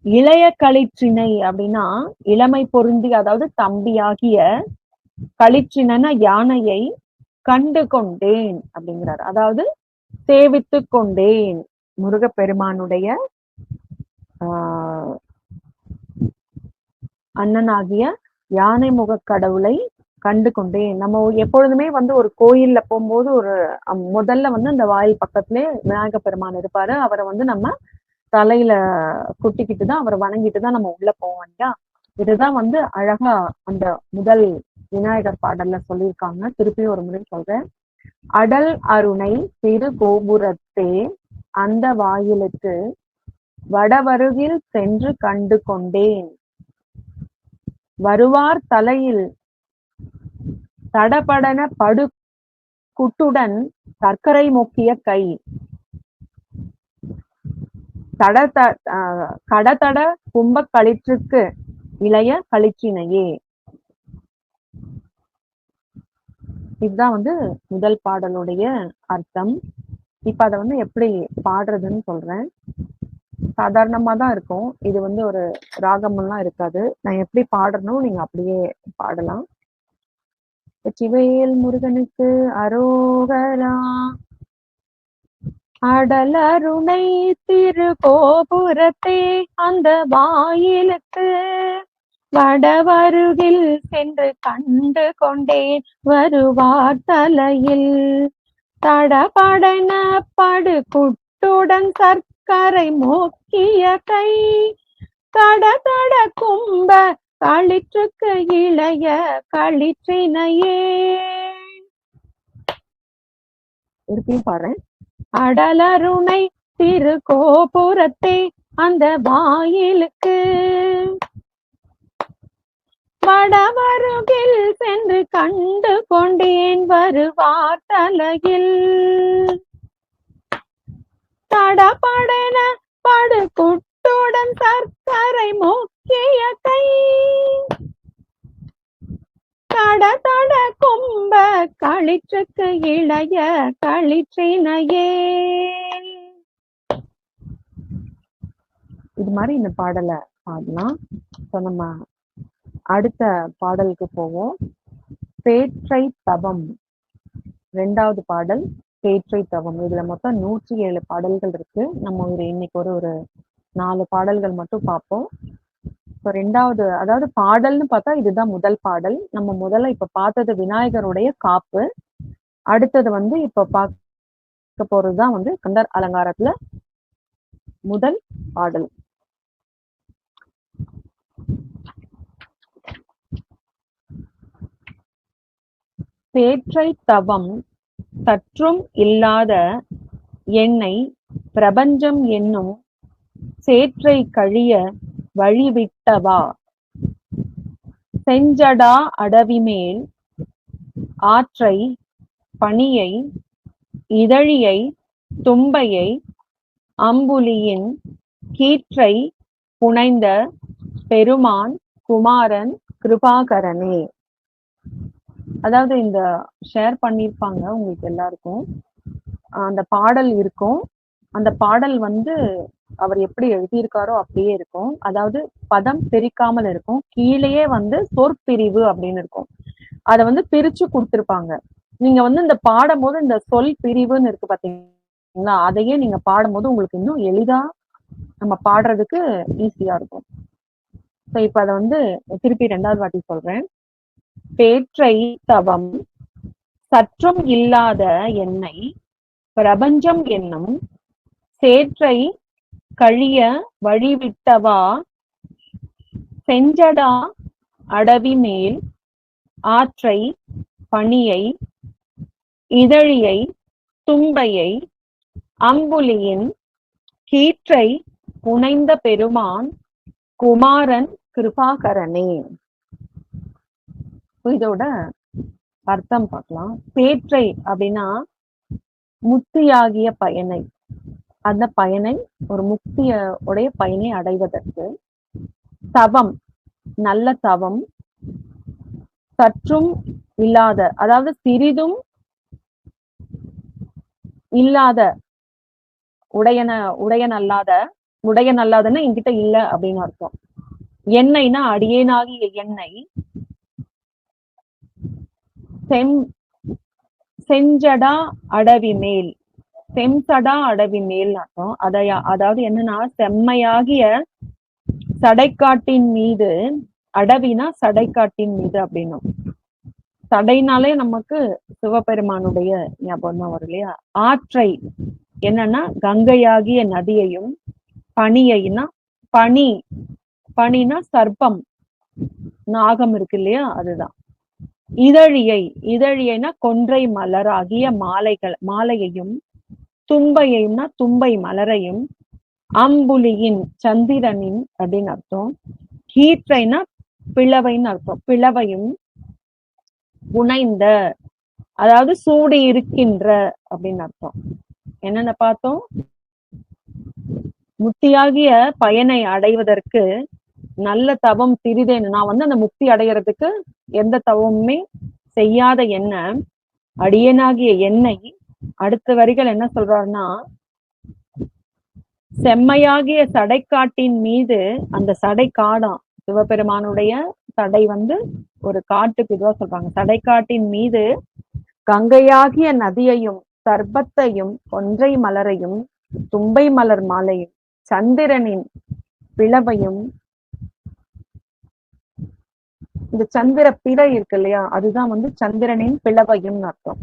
இளைய களிற்றினை அப்படின்னா இளமை பொருந்தி, அதாவது தம்பியாகிய களிற்றின யானையை கண்டு கொண்டேன் அப்படிங்கிறார். அதாவது சேவித்து கொண்டேன். முருகப்பெருமானுடைய அண்ணனாகிய யானை முக கடவுளை கண்டு கொண்டேன். நம்ம எப்பொழுதுமே ஒரு கோயில்ல போகும்போது முதல்ல அந்த வாயில் பக்கத்திலே விநாயக பெருமான் இருப்பாரு. அவரை நம்ம தலையில குட்டிக்கிட்டு தான், அவரை வணங்கிட்டு தான் நம்ம உள்ள போவோம் இல்லையா. இதுதான் அழகா அந்த முதல் விநாயகர் பாடல்ல சொல்லியிருக்காங்க. திருப்பியும் ஒரு முறை சொல்றேன். அடல் அருணை திரு கோபுரத்தே அந்த வாயிலுக்கு வடவருகில் சென்று கண்டு கொண்டேன். வருவார் தலையில் தடபடன படு குட்டுடன் சர்க்கரை முக்கிய கை கடதட கும்பக் களிற்றுக்கு இளைய களிற்றினையே. இதுதான் முதல் பாடலுடைய அர்த்தம். இப்ப அதை எப்படி பாடுறதுன்னு சொல்றேன். சாதாரணமா தான் இருக்கும். இது ஒரு ராகமெல்லாம் இருக்காது. நான் எப்படி பாடுறனும் நீங்க அப்படியே பாடலாம். வெற்றிவேல் முருகனுக்கு அரோகரா. அடலருணை திரு கோபுரத்தே அந்த வாயிலுக்கு வடவருகில் சென்று கண்டு கொண்டேன். வருவார் தலையில் தடபடன படு குட்டுடன் சர்க்கரை மோக்கிய கை தட கும்ப களிற்றுக்கு இளைய களிற்றினையே. இருப்பையும் பாடுறேன். அடலருணை திரு கோபுரத்தே அந்த வாயிலுக்கு வடவருகில் சென்று கண்டு கொண்டேன். வருவார் தலையில் தடபடன படு குட்டுடன் சர்க்கரை முக்கிய கை தட கும்ப களிற்றுக்கு இளைய களிற்றினையே. இது மாதிரி இந்த பாடலை பாடலாம். நம்ம அடுத்த பாடலுக்கு போவோம். பேற்றை தவம். 2வது பாடல் பேற்றை தவம். இதுல மொத்தம் 107 பாடல்கள் இருக்கு. நம்ம இன்னைக்கு ஒரு 4 பாடல்கள் மட்டும் பார்ப்போம். இப்போ 2வது, அதாவது பாடல்னு பார்த்தா இதுதான் முதல் பாடல். நம்ம முதல்ல இப்ப பார்த்தது விநாயகருடைய காப்பு. அடுத்தது இப்ப பார்க்க போறதுதான் கந்தர் அலங்காரத்துல முதல் பாடல். பேற்றை தவம் சற்றும் இல்லாத என்னை பிரபஞ்சம் என்னும் சேற்றை கழிய வழிவிட்டவா. செஞ்சடா அடவிமேல் ஆற்றை பனியை இதழியை தும்பையை அம்புலியின் கீற்றை புனைந்த பெருமான் குமாரன் கிருபாகரனே. அதாவது இந்த ஷேர் பண்ணியிருப்பாங்க உங்களுக்கு எல்லாருக்கும். அந்த பாடல் இருக்கும். அந்த பாடல் அவர் எப்படி எழுதியிருக்காரோ அப்படியே இருக்கும். அதாவது பதம் பிரிக்காமல் இருக்கும். கீழேயே சொற்பிரிவு அப்படின்னு இருக்கும். அதை பிரிச்சு கொடுத்திருப்பாங்க. நீங்க இந்த பாடும் போது இந்த சொல் பிரிவுன்னு இருக்கு பாத்தீங்களா, அதையே நீங்க பாடும் போது உங்களுக்கு இன்னும் எளிதா நம்ம பாடுறதுக்கு ஈஸியா இருக்கும். இப்ப அதை திருப்பி 2வது வாட்டி சொல்றேன். பேற்றை தவம் சற்றும் இல்லாத என்னை பிரபஞ்சம் என்னும் சேற்றை கழிய வழிவிட்டவா. செஞ்சடா அடவி மேல் ஆற்றை பனியை இதழியை தும்பையை அம்புலியின் கீற்றை புனைந்த பெருமான் குமாரன் கிருபாகரனே. இதோட அர்த்தம் பார்க்கலாம். பேற்றை அப்படின்னா முக்தியாகிய பயனை, அந்த பயனை ஒரு முக்திய உடைய பயனை அடைவதற்கு. தவம் நல்ல தவம். சற்றும் இல்லாத, அதாவது சிறிதும் இல்லாத, உடையன் அல்லாதன்னா என்கிட்ட இல்ல அப்படின்னு அர்த்தம். என்னைனா அடியேனாகிய என்னை செஞ்சடா அடவி மேல், செம்சடா அடவி மேல் அர்த்தம். அதாவது என்னன்னா செம்மையாகிய சடைக்காட்டின் மீது, அடவினா சடைக்காட்டின் மீது அப்படின்னும். சடைனாலே நமக்கு சிவபெருமானுடைய ஞாபகம் தான் வரும் இல்லையா. ஆற்றை என்னன்னா கங்கையாகிய நதியையும், பனியைனா பனினா சர்ப்பம் நாகம் இருக்கு இல்லையா, அதுதான். இதழியைனா கொன்றை மலராகிய மாலையையும், தும்பையைனா தும்பை மலரையும், அம்புலியின் சந்திரனின் அப்படின்னு அர்த்தம், கீற்றைனா பிளவைன்னு அர்த்தம், பிளவையும், புனைந்த அதாவது சூடி இருக்கின்ற அப்படின்னு அர்த்தம். என்னென்ன பார்த்தோம்? முக்தியாகிய பயனை அடைவதற்கு நல்ல தவம் சிறிதேன்னு, நான் அந்த முக்தி அடைகிறதுக்கு எந்த தவமுமே செய்யாத என்ன அடியனாகிய என்னை அடுத்த வரிகள் என்ன சொல்றாருன்னா, செம்மையாகிய சடைக்காட்டின் மீது, அந்த சடை காடாம் சிவபெருமானுடைய சடை ஒரு காட்டுக்கு இதுவா சொல்றாங்க, சடைக்காட்டின் மீது கங்கையாகிய நதியையும், சர்பத்தையும், கொன்றை மலரையும், தும்பை மலர் மாலையும், சந்திரனின் பிளவையும், இந்த சந்திர பிறை இருக்கு இல்லையா, அதுதான் சந்திரனின் பிளவையும் அர்த்தம்.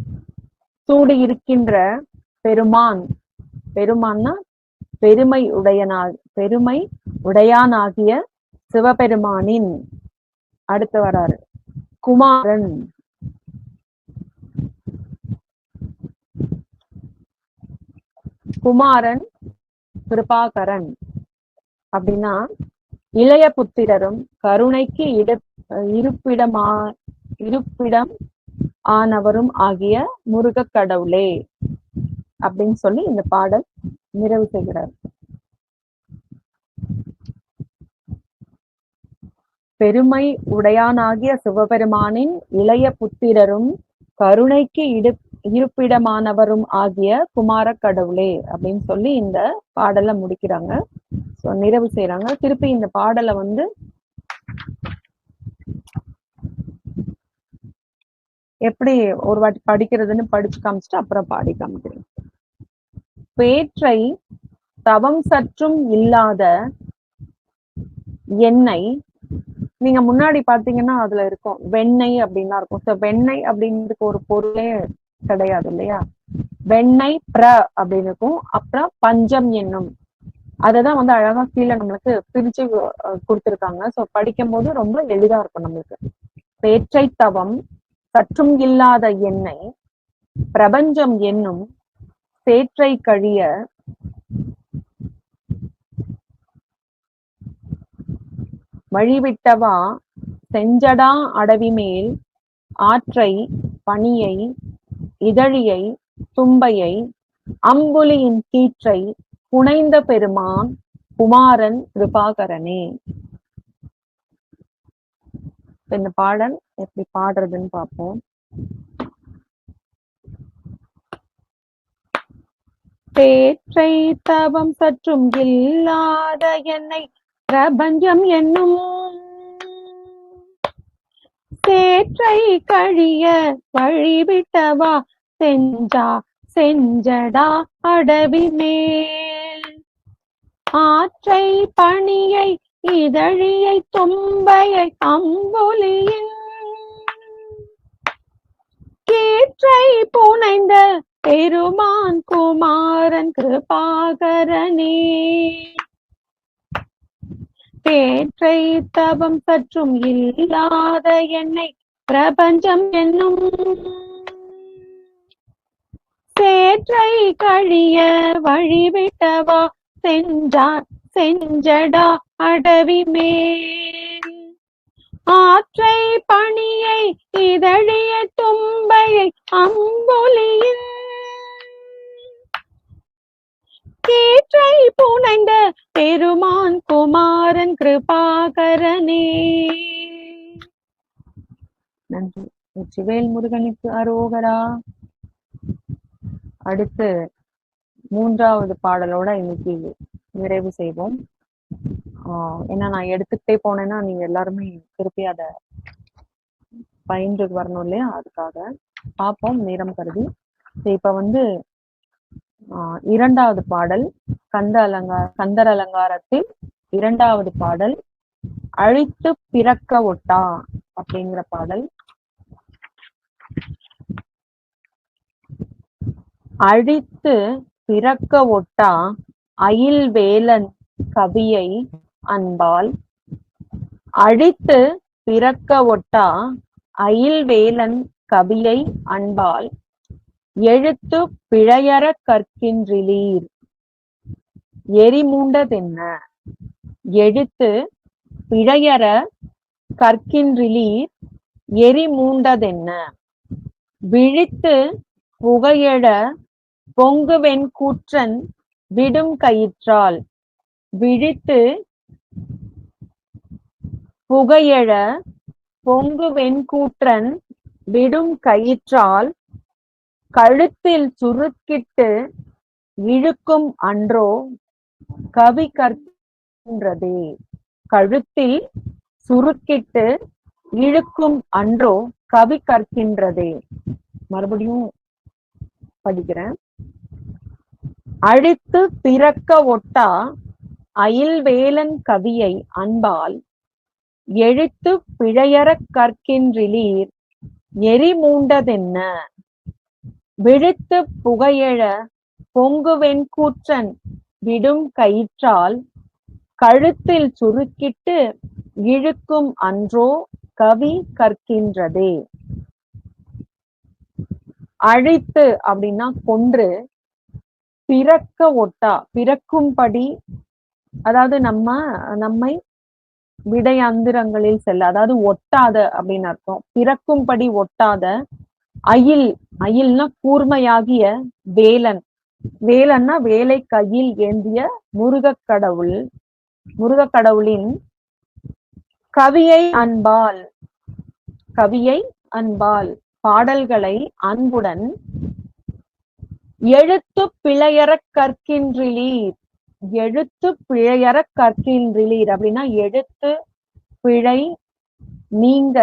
சூடி இருக்கின்ற பெருமான், பெருமான்னா பெருமை உடையானாகிய சிவபெருமானின், அடுத்து வராரு குமாரன், குமாரன் கிருபாகரன் அப்படின்னா இளைய புத்திரரும் கருணைக்கு இருப்பிடம் ஆனவரும் ஆகிய முருக கடவுளே அப்படின்னு சொல்லி இந்த பாடல் நிறைவு செய்கிறார். பெருமை உடையானாகிய சிவபெருமானின் இளைய புத்திரரும் கருணைக்கு இருப்பிடமானவரும் ஆகிய குமார கடவுளே அப்படின்னு சொல்லி இந்த பாடலை முடிக்கிறாங்க, நிறைவு செய்யறாங்க. திருப்பி இந்த பாடலை எப்படி ஒரு வாட்டி படிக்கிறதுன்னு படிச்சு காமிச்சிட்டு அப்புறம் பாடி காமிக்கிறேன். பேற்றை தவம் சற்றும் இல்லாத எண்ணெய், நீங்க முன்னாடி பாத்தீங்கன்னா அதுல இருக்கும் வெண்ணெய் அப்படின்னா இருக்கும். ஸோ வெண்ணெய் அப்படின்றதுக்கு ஒரு பொருளே கிடையாது இல்லையா, வெண்ணெய் பிர அப்படின்னு இருக்கும். அப்புறம் பஞ்சம் என்னும், அததான் அழகா கீழே நம்மளுக்கு பிரிச்சு கொடுத்துருக்காங்க. ஸோ படிக்கும் போது ரொம்ப எளிதா இருக்கும் நம்மளுக்கு. பேற்றை தவம் சற்றும் இல்லாத எண்ணெய் பிரபஞ்சம் என்னும் சேற்றை கழிய வழிவிட்டவா செஞ்சடா அடவி மேல் ஆற்றை பனியை இதழியை தும்பையை அம்புலியின் கீற்றை புனைந்த பெருமான் குமாரன் கிருபாகரனே. இந்த பாடல் எப்படி பாடுறதுன்னு பார்ப்போம். பேற்றை தவம் சற்றும் இல்லாத என்னை பிரபஞ்சம் என்னும் சேற்றை கழிய வழிவிட்டவா செஞ்சடா அடவி மேல் ஆற்றை பனியை இதழியை தும்பையை அம்புலியின் கீற்றை புனைந்த பெருமான் குமாரன் கிருபாகரனே. பேற்றை தவம் சற்றும் இல்லாத என்னை பிரபஞ்சம் என்னும் சேற்றை கழிய வழிவிட்டவா செஞ்சடா அடவி மேல் ஆற்றை பனியை இதழிய தும்பையை அம்புலியின் கீற்றை புனைந்த பெருமான் குமாரன் கிருபாகரனே. நன்றி. வெற்றிவேல் முருகனுக்கு அரோகரா. அடுத்து 3வது பாடலோட இன்னைக்கு நிறைவு செய்வோம். ஏன்னா நான் எடுத்துக்கிட்டே போனேன்னா நீங்க எல்லாருமே திருப்பி அதை பயின்று வரணும் இல்லையா, அதுக்காக பார்ப்போம் நேரம் கருதி. இப்ப 2வது பாடல் கந்தர் அலங்காரத்தில் 2வது பாடல் அழித்து பிறக்க ஒட்டா அப்படிங்கிற பாடல். அழித்து பிறக்க ஒட்டா அயில் வேலன் கவியை அன்பால் அழித்து பிறக்க ஒட்டா அயில் வேலன் கவியை அன்பால் எழுத்து பிழையற கற்கின்றிலீர் எரிமூண்டதென்ன. எழுத்து பிழையற கற்கின்றிலீர் எரிமூண்டதென்ன. விழித்து புகையெழ பொங்குவெண் கூற்றன் விடும் கயிற்றால். விழித்து புகையெழ பொங்குவெண் கூற்றன் விடும் கயிற்றால் கழுத்தில் சுருக்கிட்டு இழுக்கும் அன்றோ கவி கற்கின்றதே. கழுத்தில் சுருக்கிட்டு இழுக்கும் அன்றோ கவி கற்கின்றதே. மறுபடியும் படிக்கிறேன். அழித்து பிறக்க ஒட்டா அயில் வேலன் கவியை அன்பால் எழுத்து பிழையற கற்கின்றிலீர் எரிமூண்டதென்ன. விழித்து புகையெழ பொங்குவெண் கூற்றன் விடும் கயிற்றால் கழுத்தில் சுருக்கிட்டு இழுக்கும் அன்றோ கவி கற்கின்றதே. அழித்து அப்படின்னா கொன்று, பிறக்க ஒட்டா பிறக்கும்படி, அதாவது நம்மை விடையந்திரங்களில் செல்ல, அதாவது ஒட்டாத அப்படின்னு அர்த்தம். பிறக்கும்படி ஒட்டாத அயில், அயில்னா கூர்மையாகிய வேலன், வேலன்னா வேலை கையில் ஏந்திய முருகக்கடவுள், முருகக்கடவுளின் கவியை அன்பால், கவியை அன்பால் பாடல்களை அன்புடன் எழுத்து பிழையற கற்கின்றிலீர். எழுத்து பிழையற கற்கின்றிலீர் அப்படின்னா எழுத்து பிழை நீங்க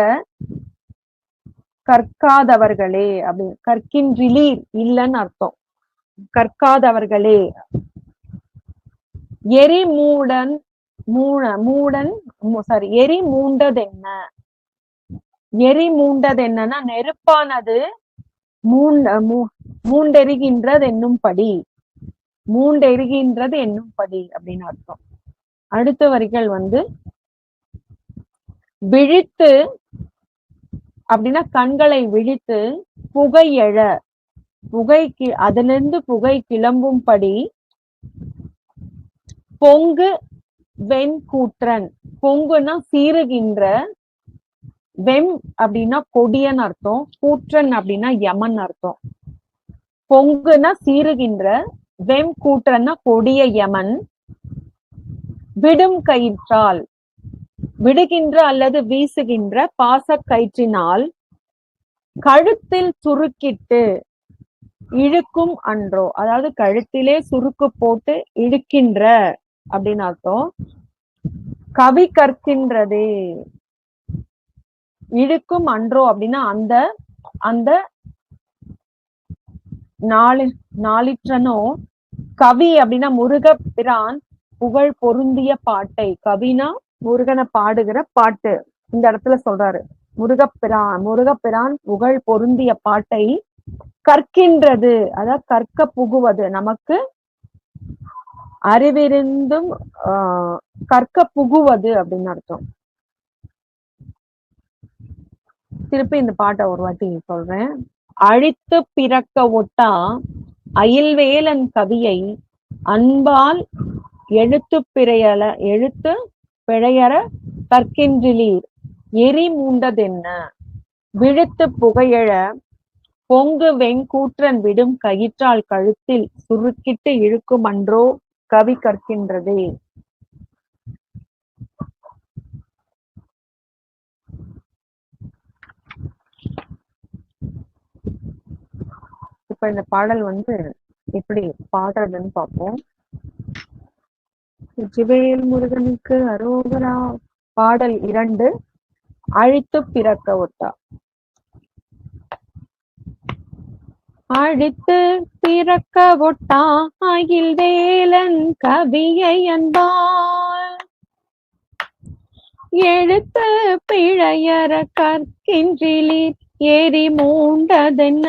கற்காதவர்களே அப்படி. கற்கின்றிலீர் இல்லைன்னு அர்த்தம், கற்காதவர்களே. எரிமூடன் மூடன் சாரி எரிமூண்டதென்ன. எரிமூண்டதென்னன்னா நெருப்பானது மூண்டெரிகின்றது என்னும்படி, மூண்டெரிகின்றது என்னும்படி அப்படின்னு அர்த்தம். அடுத்த வரிகள் விழித்து அப்படின்னா கண்களை விழித்து, புகை எழ புகைக்கு அதிலிருந்து புகை கிளம்பும்படி, பொங்கு வெண்கூற்றன், பொங்குனா சீறுகின்ற, வெம் அப்படின்னா கொடியன் அர்த்தம், கூற்றன் அப்படின்னா யமன் அர்த்தம். பொங்குனா சீறுகின்ற, வெம் கூற்றன்னா கொடிய யமன், விடும் கயிற்றால் விடுகின்ற அல்லது வீசுகின்ற பாச கயிற்றினால் கழுத்தில் சுருக்கிட்டு இழுக்கும் அன்றோ, அதாவது கழுத்திலே சுருக்கு போட்டு இழுக்கின்ற அப்படின்னு அர்த்தம். கவி கற்கின்றதே. இழுக்கும் அன்றோ அப்படின்னா அந்த அந்த நாளிற்றனோ கவி அப்படின்னா முருகப்பிரான் புகழ் பொருந்திய பாட்டை, கவினா முருகனை பாடுகிற பாட்டு இந்த இடத்துல சொல்றாரு. முருகப்பிரான் புகழ் பொருந்திய பாட்டை கற்கின்றது, அதாவது கற்க புகுவது, நமக்கு அறிவிருந்தும் கற்க புகுவது அப்படின்னு அர்த்தம். திருப்பி இந்த பாட்டை ஒரு வாட்டி சொல்றேன். அழித்து பிறக்க ஒட்டா அயில்வேலன் கவியை அன்பால் எழுத்து பிழையற கற்கின்றிலீர் எரிமூண்டதென்ன. விழுத்து புகையெழ பொங்கு வெண்கூற்றன் விடும் கயிற்றால் கழுத்தில் சுருக்கிட்டு இழுக்கும் அன்றோ கவி கற்கின்றதே. இப்ப இந்த பாடல் எப்படி பாடுறதுன்னு பார்ப்போம். வெற்றிவேல் முருகனுக்கு அரோகரா. பாடல் 2, அழித்து பிறக்க ஒட்டா. அழித்து பிறக்க ஒட்டா அயில் வேலன் கவியை அன்பால் எழுத்து பிழையற கற்கின்றிலீர் எரிமூண்டதென்ன.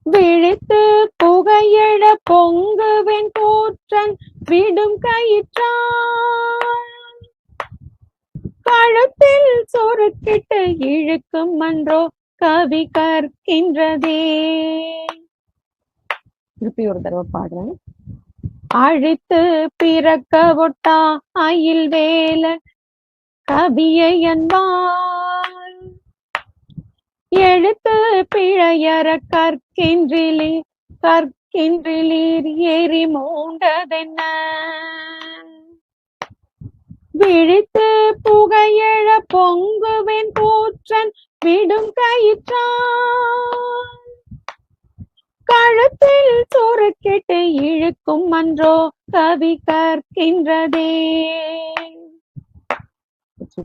விழித்து புகையெழ பொங்குவெண் கூற்றன் விடும் கயிற்றால் கழுத்தில் சுருக்கிட்டு இழுக்கும் அன்றோ கவி கற்கின்றதே. திருப்பி ஒரு தடவை பாடுறேன். அழித்து பிறக்க ஒட்டா அயில் வேல கவியை என்பார், எழுத்து பிழையற கற்கின்றிலீர் ஏறி மூண்டதென்ன, விழித்து புகையழ பொங்குவேன் கூற்றன் விடும் கயிற்றான், கழுத்தில் சுருக்கிட்டு இழுக்கும் அன்றோ கவி கற்கின்றதே.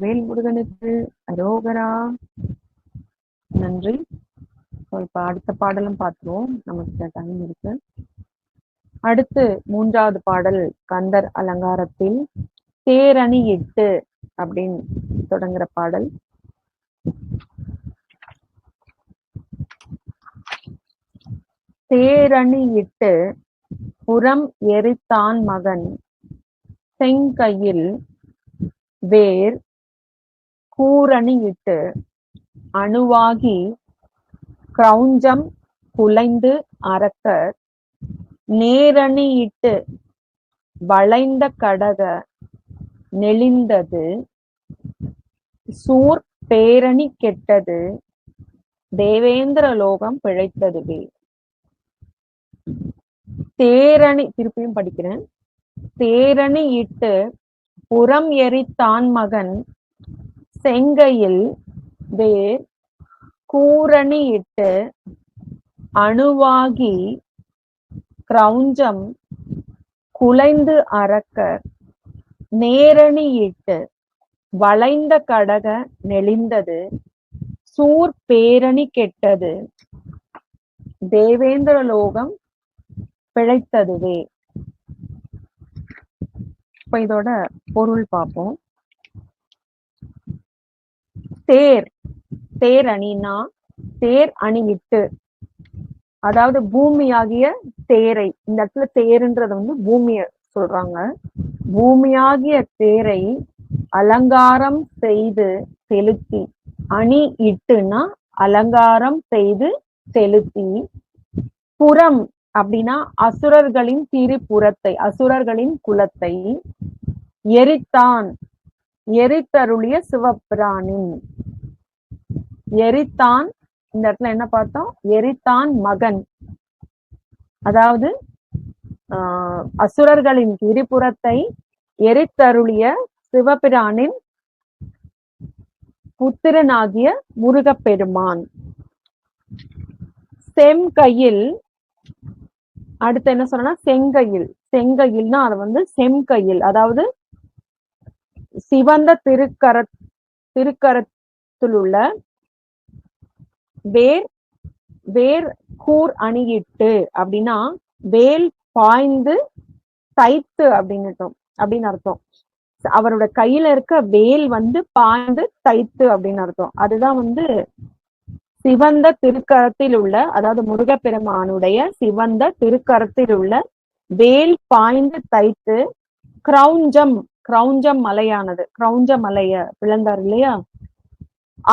வேல் முருகனுக்கு அரோகரா. நன்றி. இப்ப அடுத்த பாடலும் பார்த்துருவோம், நமக்கு டைம் இருக்கு. அடுத்து 3வது பாடல் கந்தர் அலங்காரத்தில் தேரணி 8 அப்படின்னு தொடங்குற பாடல். தேரணி 8 புறம் எரித்தான் மகன் செங்கையில் வேர் கூரணி 8 அணுவாகி கிரௌஞ்சம் குலைந்து அரக்கர் நேரணி 8 வளைந்த கடக நெளிந்தது சூர் பேரணி கெட்டது தேவேந்திர லோகம் பிழைத்ததுவே. தேரணி, திருப்பியும் படிக்கிறேன். தேரணி 8 புறம் எரித்தான் மகன் செங்கையில் வேர் கூரணி 8 அணுவாகி கிரௌஞ்சம் குலைந்து அரக்கர் நேரணி 8 வளைந்த கடக நெளிந்தது சூர் பேரணி கெட்டது தேவேந்திர லோகம் பிழைத்ததுவே. இப்ப இதோட பொருள் பார்ப்போம். தேர் அணினா தேர் அணி 8, அதாவது பூமியாகிய தேரை, இந்த இடத்துல தேருன்றது வந்து பூமிய சொல்றாங்க. பூமியாகிய தேரை அலங்காரம் செய்து செலுத்தி, அணி 8னா அலங்காரம் செய்து செலுத்தி, புறம் அப்படின்னா அசுரர்களின் திரிபுரத்தை, அசுரர்களின் குலத்தை எரித்தான், எரித்தருளிய சிவபிரானின். எரித்தான், இந்த இடத்துல என்ன பார்த்தோம்? எரித்தான் மகன், அதாவது அசுரர்களின் திரிபுரத்தை எரித்தருளிய சிவபிரானின் புத்திரனாகிய முருகப்பெருமான். செம்கையில், அடுத்து என்ன சொன்னா செங்கையில், செங்கையில்னா அது வந்து செம்கையில், அதாவது சிவந்த திருக்கரத்தில் உள்ள வேர் கூர் அணியிட்டு அப்படின்னா வேல் பாய்ந்து தைத்து அப்படின்னு அர்த்தம். அவரோட கையில இருக்க வேல் வந்து பாய்ந்து தைத்து அப்படின்னு அர்த்தம். அதுதான் வந்து சிவந்த திருக்கரத்தில் உள்ள, அதாவது முருகப்பெருமானுடைய சிவந்த திருக்கரத்தில் உள்ள வேல் பாய்ந்து தைத்து கிரௌஞ்சம், கிரௌஞ்சம் மலையானது, கிரௌஞ்ச மலைய பிளந்தார் இல்லையா,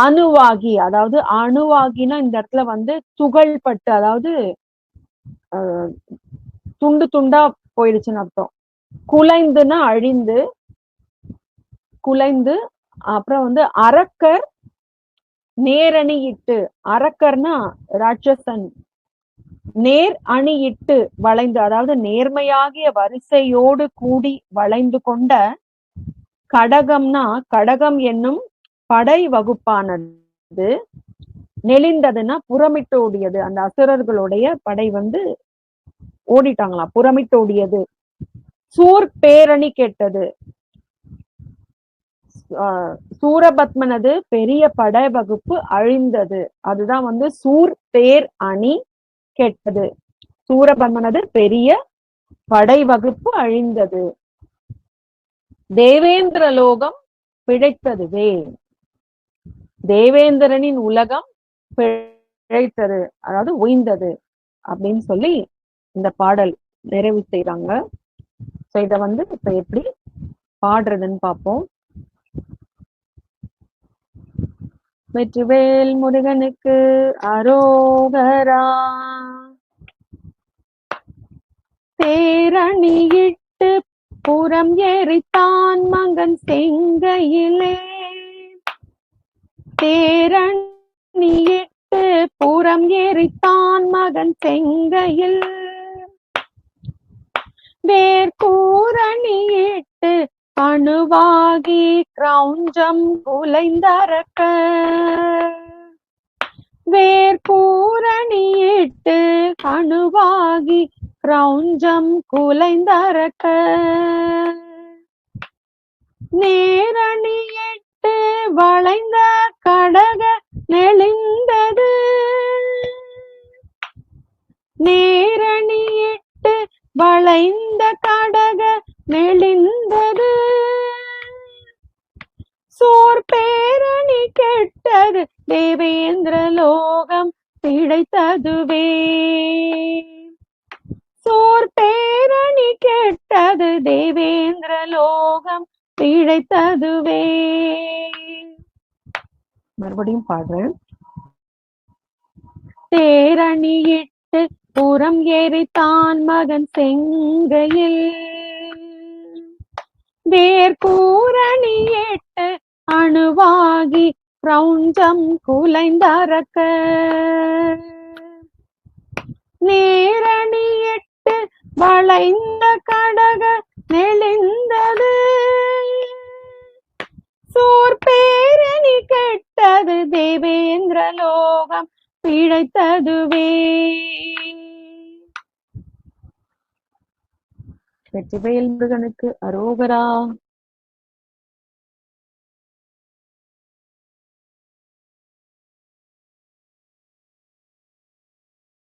அணுவாகி, அதாவது அணுவாகினா இந்த இடத்துல வந்து துகள் பட்டு, அதாவது துண்டு துண்டா போயிடுச்சுன்னு அர்த்தம். குலைந்துன்னா அழிந்து, குலைந்து. அப்புறம் வந்து அரக்கர் நேரணியிட்டு, அரக்கர்னா ராட்சசன், நேர் அணியிட்டு வளைந்து, அதாவது நேர்மையாகிய வரிசையோடு கூடி வளைந்து கொண்ட கடகம்னா கடகம் என்னும் படை வகுப்பானது நெளிந்ததுன்னா புறமிட்டு ஓடியது. அந்த அசுரர்களுடைய படை வந்து ஓடிட்டாங்களாம், புறமிட்டு ஓடியது. சூர் பேரணி கெட்டது, சூரபத்மனது பெரிய படை வகுப்பு அழிந்தது. அதுதான் வந்து சூர் பேர் அணி கெட்டது, சூரபத்மனது பெரிய படை வகுப்பு அழிந்தது, தேவேந்திர லோகம் பிழைத்ததுவே. தேவேந்திரனின் உலகம் பிழைத்தது, அதாவது உய்ந்தது அப்படின்னு சொல்லி இந்த பாடல் நிறைவு செய்யறாங்க. சோ இத வந்து இப்ப எப்படி பாடுறதுன்னு பார்ப்போம். வெற்றிவேல் முருகனுக்கு அரோகரா. தேரணியிட்டு புறம் எரித்தான் மகன் செங்கையிலே. தேரணியிட்டு புறம் எரித்தான் மகன் செங்கையில். வேர்கூரணியிட்டு அணுவாகி கிரௌஞ்சம் குலைந்தறக்க. வேர்கூரணியிட்டு அணுவாகி கிரௌஞ்சம் குலைந்தறக்க. நேரணியிட்டு வளைந்த கடக நெளிந்தது. நேரணியிட்டு வளைந்த கடக நெளிந்தது. சோர் பேரணி கெட்டது தேவேந்திர லோகம் பிழைத்ததுவே. சோர் பேரணி கெட்டது தேவேந்திர லோகம் பிழைத்ததுவே. மறுபடியும் பாடுறேன். தேரணியிட்டு புறம் எரித்தான் மகன் செங்கையில். வேர்கூரணியிட்டு அணுவாகி கிரௌஞ்சம் குலைந்தறக்க. நேரணியிட்டு வளைந்த கடக நெளிந்தது. சோர் பேரணி கெட்டது தேவேந்திர லோகம் பிழைத்ததுவே. வெற்றிவேல் முருகனுக்கு அரோகரா.